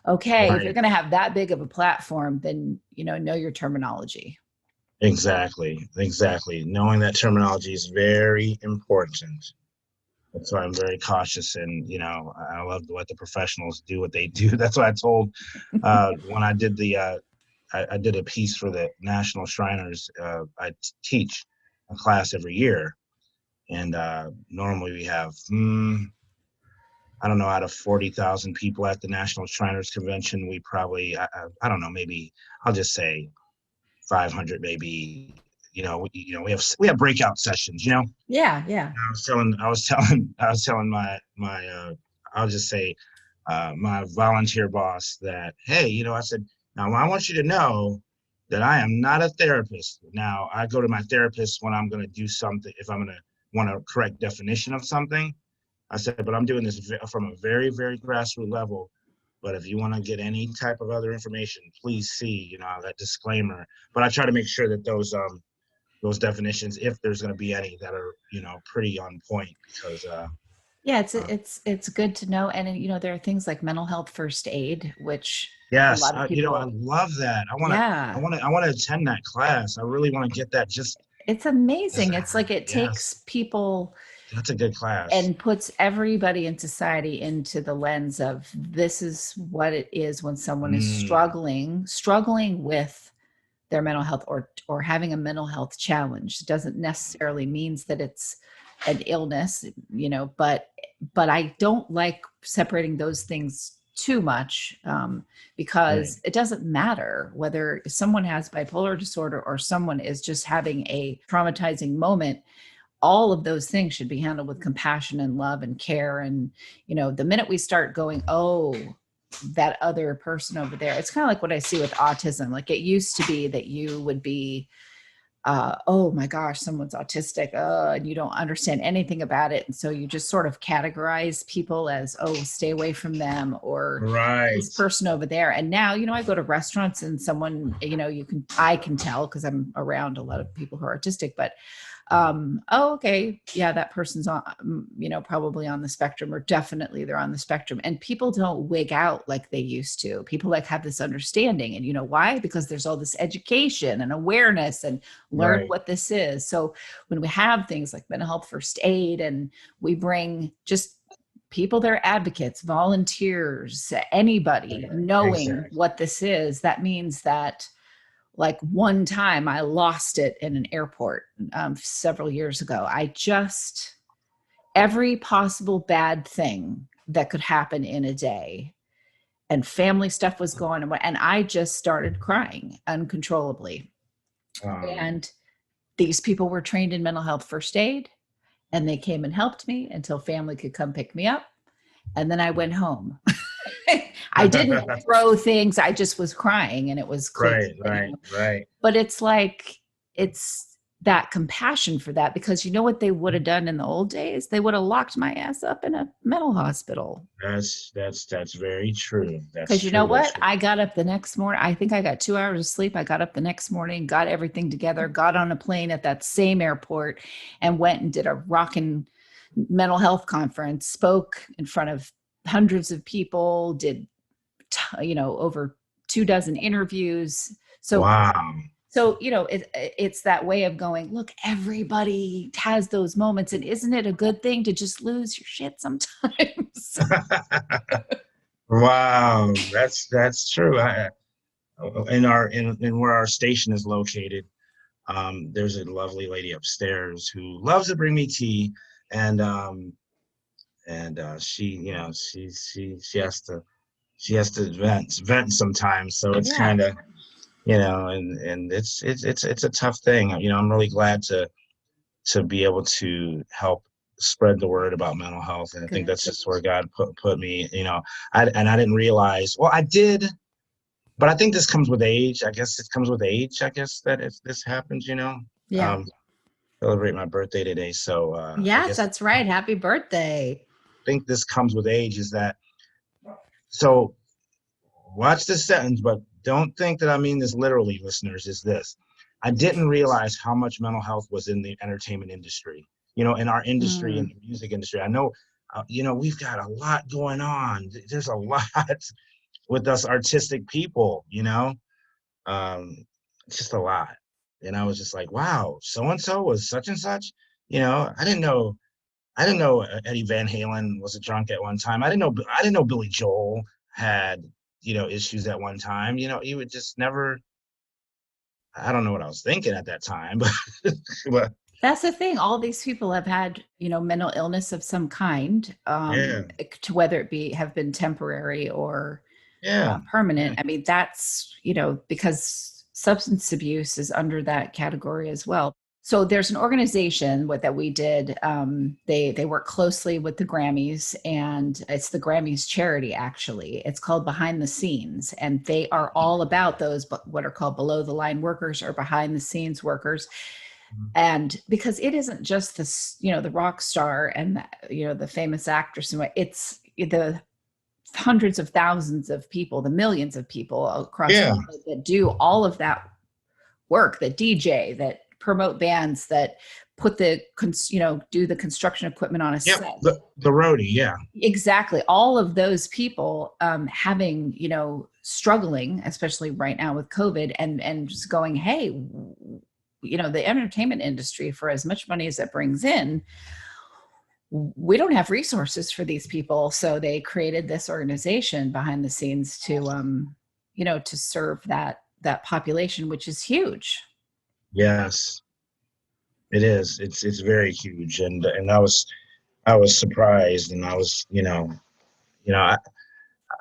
okay, if you're going to have that big of a platform, then, know your terminology. Exactly. Knowing that terminology is very important. That's why I'm very cautious, and I love to let the professionals do what they do. That's what I told when I did I did a piece for the National Shriners. I teach a class every year, and normally we have I don't know, out of 40,000 people at the National Shriners Convention, we probably I don't know, maybe I'll just say 500 maybe. We have breakout sessions. Yeah. I was telling my I'll just say my volunteer boss that, hey, I said, now I want you to know that I am not a therapist. Now I go to my therapist when I'm going to do something, if I'm going to want a correct definition of something. I said, but I'm doing this from a very, very grassroots level. But if you want to get any type of other information, please see, that disclaimer. But I try to make sure that those definitions, if there's going to be any that are, pretty on point, because Yeah, uh, it's good to know. And there are things like mental health first aid, which a yes, lot of I people, love that. yeah, I want to attend that class. I really want to get that. Just it's amazing. It's like it yes, takes people that's a good class. and puts everybody in society into the lens of this is what it is when someone is Mm, struggling with their mental health or having a mental health challenge. It doesn't necessarily means that it's an illness, but I don't like separating those things too much, right, because it doesn't matter whether someone has bipolar disorder or someone is just having a traumatizing moment. All of those things should be handled with compassion and love and care. And the minute we start going, oh, that other person over there, it's kind of like what I see with autism. Like, it used to be that you would be, oh my gosh, someone's autistic, and you don't understand anything about it, and so you just sort of categorize people as, oh, stay away from them, or this right. person over there. And now, I go to restaurants and someone, I can tell because I'm around a lot of people who are autistic, but oh, okay, yeah, that person's on, probably on the spectrum, or definitely they're on the spectrum. And people don't wig out like they used to. People like have this understanding. And why? Because there's all this education and awareness and learn Right. what this is. So when we have things like mental health first aid, and we bring just people that are advocates, volunteers, anybody knowing Exactly. what this is, that means that, like, one time I lost it in an airport, several years ago. Every possible bad thing that could happen in a day, and family stuff was going on, and I just started crying uncontrollably. Um, And these people were trained in mental health first aid, and they came and helped me until family could come pick me up. And then I went home. I didn't throw things. I just was crying, and it was clear, right, right, right. but it's like, it's that compassion for that, because what they would have done in the old days? They would have locked my ass up in a mental hospital. That's very true. That's Because you know true. That's what? true. I got up the next morning. I think I got 2 hours of sleep. I got up the next morning, got everything together, got on a plane at that same airport, and went and did a rockin' mental health conference, spoke in front of hundreds of people, did, over 2 dozen interviews. Wow. So, it's that way of going, look, everybody has those moments. And isn't it a good thing to just lose your shit sometimes? Wow. That's true. In where our station is located, there's a lovely lady upstairs who loves to bring me tea, and she, she has to vent sometimes. So it's Yeah. kind of, and it's a tough thing. I'm really glad to be able to help spread the word about mental health. And I think Good. that's just where God put me, I didn't realize, well, I did, but I think this comes with age. I guess it comes with age, I guess, that if this happens, Yeah. um, celebrate my birthday today. So, I Yes, guess that's right. Happy birthday. I think this comes with age, is that, so watch this sentence, but don't think that I mean this literally, listeners, is this. I didn't realize how much mental health was in the entertainment industry, in our industry, in Mm. the music industry. I know, we've got a lot going on. There's a lot with us artistic people, um, it's just a lot. And I was just like, wow, so-and-so was such and such. I didn't know Eddie Van Halen was a drunk at one time. I didn't know Billy Joel had, issues at one time. You would just never, I don't know what I was thinking at that time, but, but That's the thing. All these people have had, mental illness of some kind, yeah, to whether it be have been temporary or yeah, permanent. yeah. I mean, that's, because substance abuse is under that category as well. So there's an organization that we did. They work closely with the Grammys, and it's the Grammys charity. Actually, it's called Behind the Scenes, and they are all about those what are called below the line workers or behind the scenes workers. And because it isn't just this, the rock star and the famous actress, and it's the hundreds of thousands of people, the millions of people across the Yeah, world that do all of that work, that DJ, that promote bands, that put the, do the construction equipment on a Yep. set. The roadie. Yeah. Exactly. All of those people having, struggling, especially right now with COVID, and just going, hey, the entertainment industry, for as much money as it brings in, we don't have resources for these people. So they created this organization behind the scenes to, to serve that population, which is huge. Yes, it is. It's very huge. And I was surprised, and I was,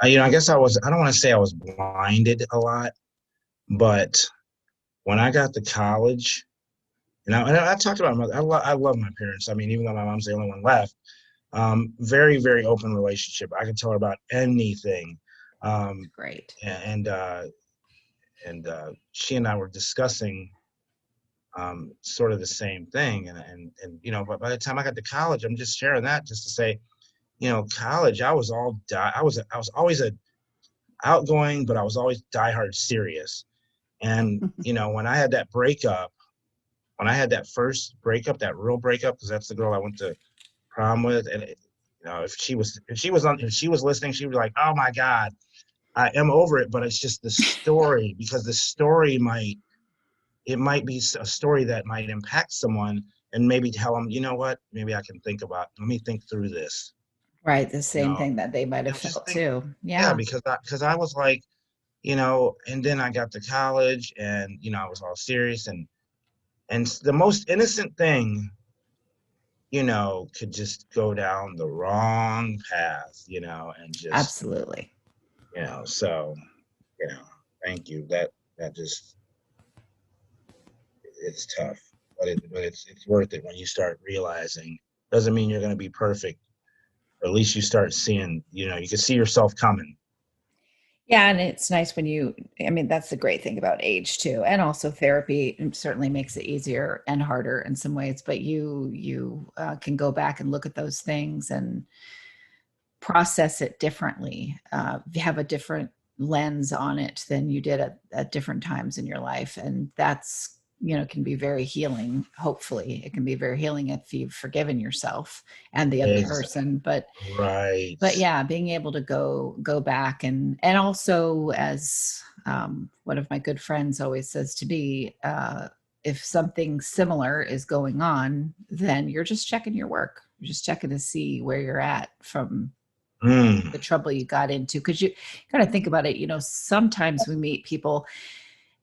I guess I don't want to say I was blinded a lot, but when I got to college, I talked about I love my parents. I mean, even though my mom's the only one left, very, very open relationship. I could tell her about anything. Great. And she and I were discussing sort of the same thing. But by the time I got to college, I'm just sharing that just to say, college, I was always a outgoing, but I was always diehard serious. And, when I had that breakup, when I had that first breakup, that real breakup, because that's the girl I went to prom with, and if she was listening, she would be like, "Oh my God, I am over it." But it's just the story, because the story might be a story that might impact someone, and maybe tell them, you know what, maybe let me think through this. Right. The same thing that they might have felt too. Yeah, Yeah. because I was like, and then I got to college, and I was all serious, and the most innocent thing, could just go down the wrong path, and just, Absolutely. so, thank you. That just, it's tough, but it's worth it when you start realizing. Doesn't mean you're going to be perfect, or at least you start seeing, you can see yourself coming. Yeah, and it's nice when that's the great thing about age too. And also therapy certainly makes it easier and harder in some ways, but you can go back and look at those things and process it differently, have a different lens on it than you did at different times in your life. And that's, can be very healing. Hopefully it can be very healing if you've forgiven yourself and the other person. But Right. But yeah, being able to go back and also, as one of my good friends always says to me, if something similar is going on, then you're just checking your work. You're just checking to see where you're at from the trouble you got into. Because you kind of think about it, sometimes we meet people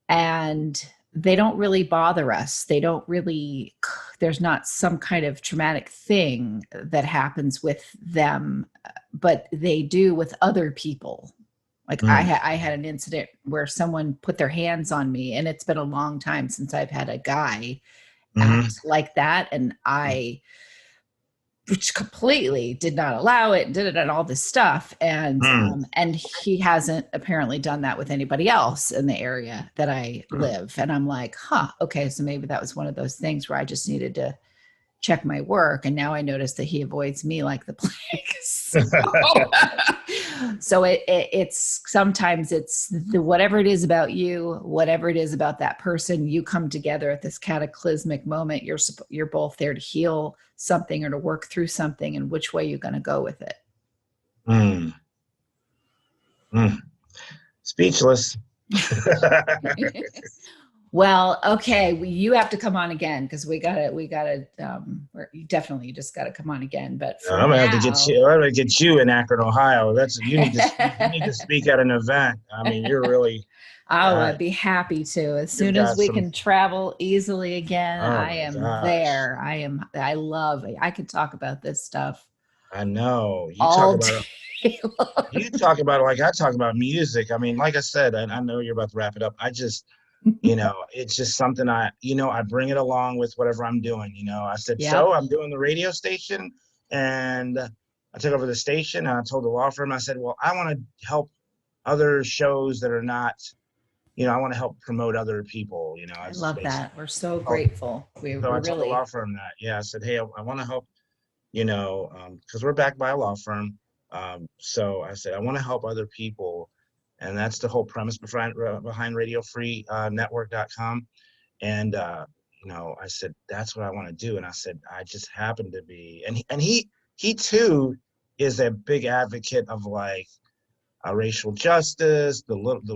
and they don't really bother us. There's not some kind of traumatic thing that happens with them, but they do with other people. Like I had an incident where someone put their hands on me, and it's been a long time since I've had a guy act like that. And I which completely did not allow it, did it and all this stuff. And he hasn't apparently done that with anybody else in the area that I live. And I'm like, okay, so maybe that was one of those things where I just needed to check my work. And now I notice that he avoids me like the plague. So it's sometimes it's whatever it is about you, whatever it is about that person, you come together at this cataclysmic moment. You're both there to heal something or to work through something, and which way you're going to go with it. Speechless. Well, okay, you have to come on again because we gotta. You just gotta come on again. But I'm gonna have to get you in Akron, Ohio. You need to speak at an event. I mean, you're really. I'd be happy to. As soon as we can travel easily again, I am there. I could talk about this stuff. I know. You talk about it like I talk about music. I mean, like I said, I know you're about to wrap it up. I just, it's just something I bring it along with whatever I'm doing. I said, so I'm doing the radio station, and I took over the station, and I told the law firm, I said, well, I want to help other shows that are not, I want to help promote other people, I love that. We're so grateful. I told the law firm that, I said, hey, I want to help, because we're backed by a law firm. So I said, I want to help other people. And that's the whole premise behind Radio Free Network.com. And, I said, that's what I want to do. And I said, I just happen to be, and he too is a big advocate of like racial justice, Good. the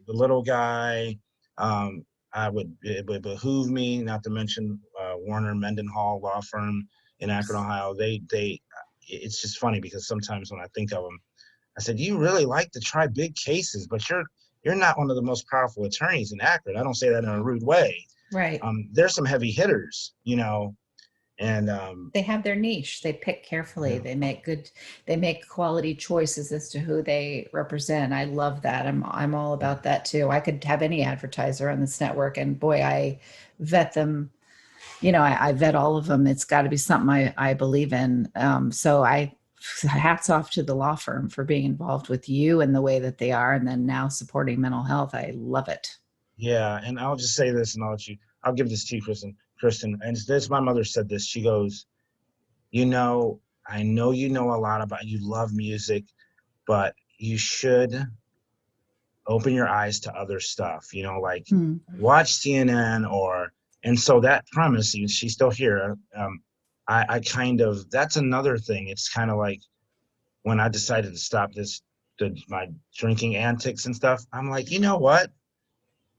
little guy. It would behoove me not to mention Warner Mendenhall law firm in Akron, Ohio. It's just funny because sometimes when I think of them, I said, you really like to try big cases, but you're not one of the most powerful attorneys in Akron. I don't say that in a rude way. Right. There's some heavy hitters, and They have their niche. They pick carefully. yeah, They make quality choices as to who they represent. I love that. I'm all about that too. I could have any advertiser on this network, and boy, I vet them. I vet all of them. It's got to be something I believe in. So hats off to the law firm for being involved with you and the way that they are, and then now supporting mental health. I love it. yeah. And I'll just say this, and I'll give this to you, Kristin, and this, my mother said this. She goes, I know you know a lot about, you love music, but you should open your eyes to other stuff, like watch CNN and so that premise, she's still here. I kind of, that's another thing. It's kind of like when I decided to stop my drinking antics and stuff, I'm like, you know what?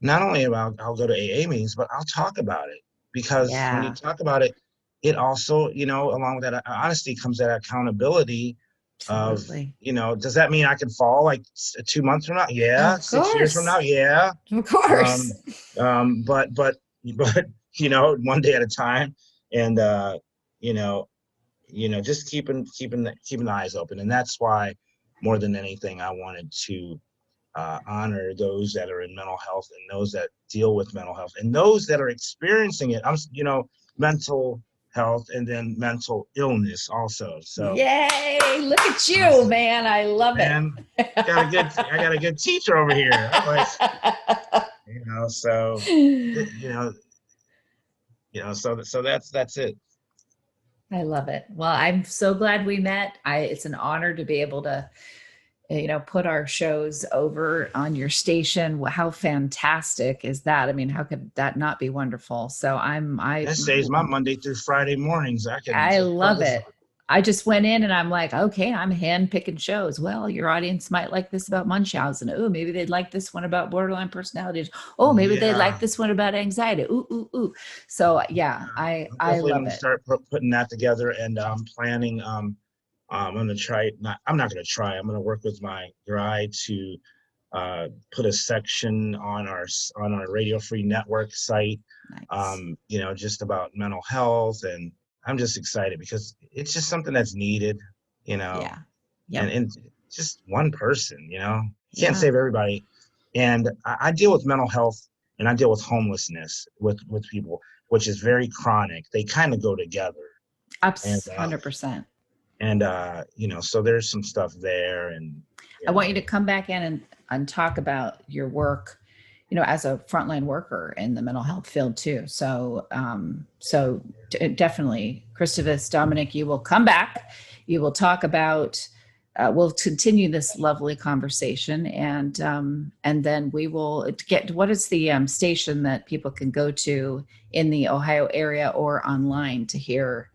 Not only I'll go to AA meetings, but I'll talk about it, because when you Yeah, talk about it, it also, along with that honesty comes that accountability of, absolutely. does that mean I can fall like 2 months from now? Yeah. Of 6 years from now? course. Yeah. Of Um, course. but one day at a time, and you know, just keeping the eyes open, and that's why more than anything, I wanted to honor those that are in mental health and those that deal with mental health and those that are experiencing it. Mental health and then mental illness also. So, Yay! Look at uh, you, man. I love it. man, I got a good teacher over here. I'm like, so, so that's it. I love it. Well, I'm so glad we met. It's an honor to be able to, put our shows over on your station. How fantastic is that? I mean, how could that not be wonderful? So That saves my Monday through Friday mornings. I can I just put love this it. on. I just went in and I'm like, okay, I'm hand picking shows. Well, your audience might like this about Munchausen. Oh, maybe they'd like this one about borderline personalities. Oh, maybe they'd like Yeah. this one about anxiety. Ooh, ooh, ooh. So yeah, I I'm I definitely love going to it. start putting that together, and I'm planning. I'm going to try. I'm not going to try. I'm going to work with my guy to put a section on our Radio Free Network site. Nice. Just about mental health, and I'm just excited because it's just something that's needed. You know, Yeah. and Yep. and just one person. You can't Yeah. save everybody. And I deal with mental health, and I deal with homelessness with people, which is very chronic. They kind of go together, and 100%. so there's some stuff there, and I you want you to know, come back in and talk about your work, as a frontline worker in the mental health field too. So definitely, Christavus Dominic, you will come back. You will talk about. We'll continue this lovely conversation, and then we will get. What is the station that people can go to in the Ohio area or online to hear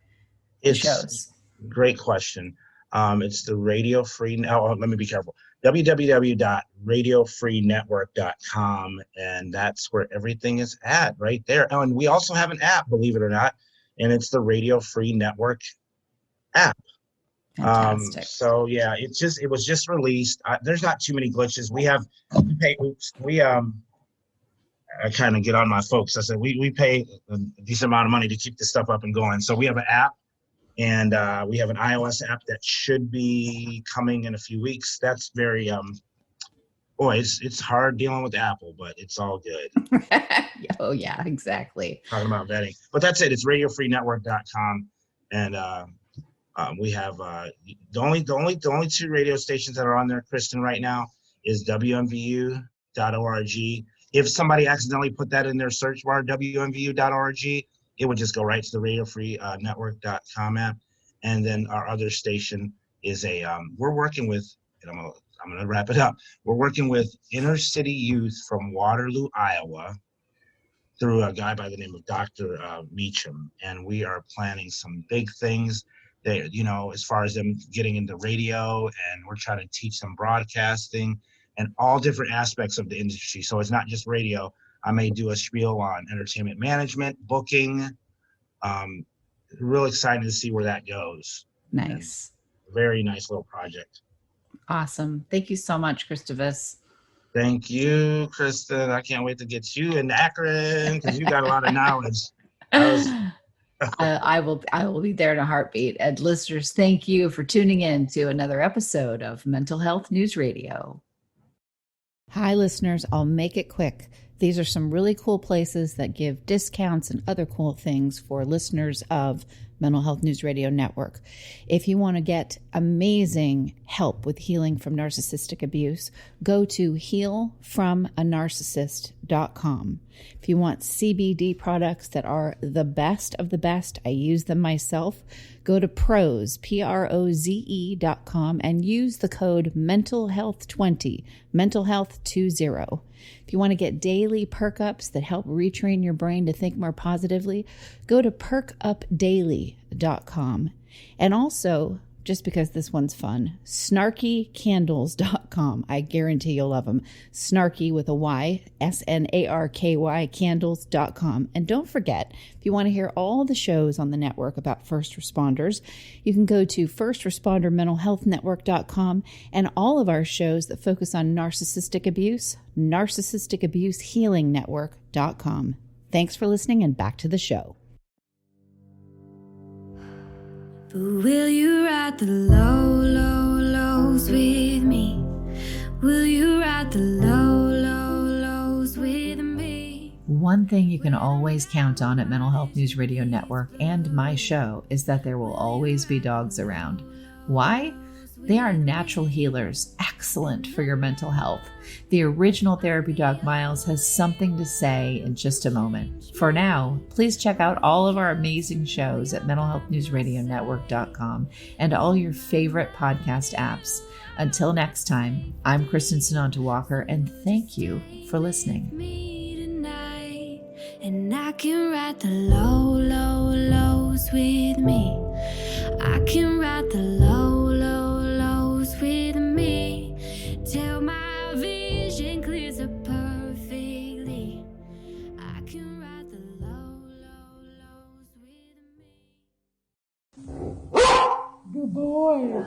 the it's shows? great question. It's the Radio Free. Oh, let me be careful. www.radiofreenetwork.com, and that's where everything is at, right there. Oh, and we also have an app, believe it or not, and it's the Radio Free Network app. Fantastic. So yeah, it was just released. There's not too many glitches. We pay. Oops, I kind of get on my folks. I said we pay a decent amount of money to keep this stuff up and going. So we have an app, and we have an iOS app that should be coming in a few weeks. That's very boy, it's hard dealing with Apple, but it's all good. Oh yeah, exactly. Talking about vetting, but that's it. It's radiofreenetwork.com, and we have the only two radio stations that are on there, Kristin, right now is WMVU.org. If somebody accidentally put that in their search bar, WMVU.org, it would just go right to the Radio Free Network.com app. And then our other station is we're working with, and I'm gonna wrap it up. We're working with inner city youth from Waterloo, Iowa, through a guy by the name of Dr. Meacham. And we are planning some big things that, as far as them getting into radio, and we're trying to teach them broadcasting and all different aspects of the industry. So it's not just radio. I may do a spiel on entertainment management, booking. Real excited to see where that goes. Nice. And very nice little project. Awesome. Thank you so much, Christavus. Thank you, Kristin. I can't wait to get you in Akron because you got a lot of knowledge. I will be there in a heartbeat. And listeners, thank you for tuning in to another episode of Mental Health News Radio. Hi, listeners. I'll make it quick. These are some really cool places that give discounts and other cool things for listeners of Mental Health News Radio Network. If you want to get amazing help with healing from narcissistic abuse, go to healfromanarcissist.com. If you want CBD products that are the best of the best, I use them myself, go to proze.com and use the code mentalhealth20, mentalhealth20. If you want to get daily perk ups that help retrain your brain to think more positively, go to perkupdaily.com. And also, just because this one's fun, snarkycandles.com. I guarantee you'll love them. Snarky with a Y, SNARKY, candles.com. And don't forget, if you want to hear all the shows on the network about first responders, you can go to firstrespondermentalhealthnetwork.com, and all of our shows that focus on narcissistic abuse, narcissistabusehealingnetwork.com. Thanks for listening, and back to the show. But will you ride the low, low, lows with me? Will you ride the low, low, lows with me? One thing you can always count on at Mental Health News Radio Network and my show is that there will always be dogs around. Why? They are natural healers, excellent for your mental health. The original therapy dog Miles has something to say in just a moment. For now, please check out all of our amazing shows at mentalhealthnewsradionetwork.com and all your favorite podcast apps. Until next time, I'm Kristin Sonanta Walker, and thank you for listening. Me tonight, and I can ride the low, low, lows with me. I can ride the low, low, lows with me till my vision clears up perfectly. I can ride the low, low, lows with me. Good boy.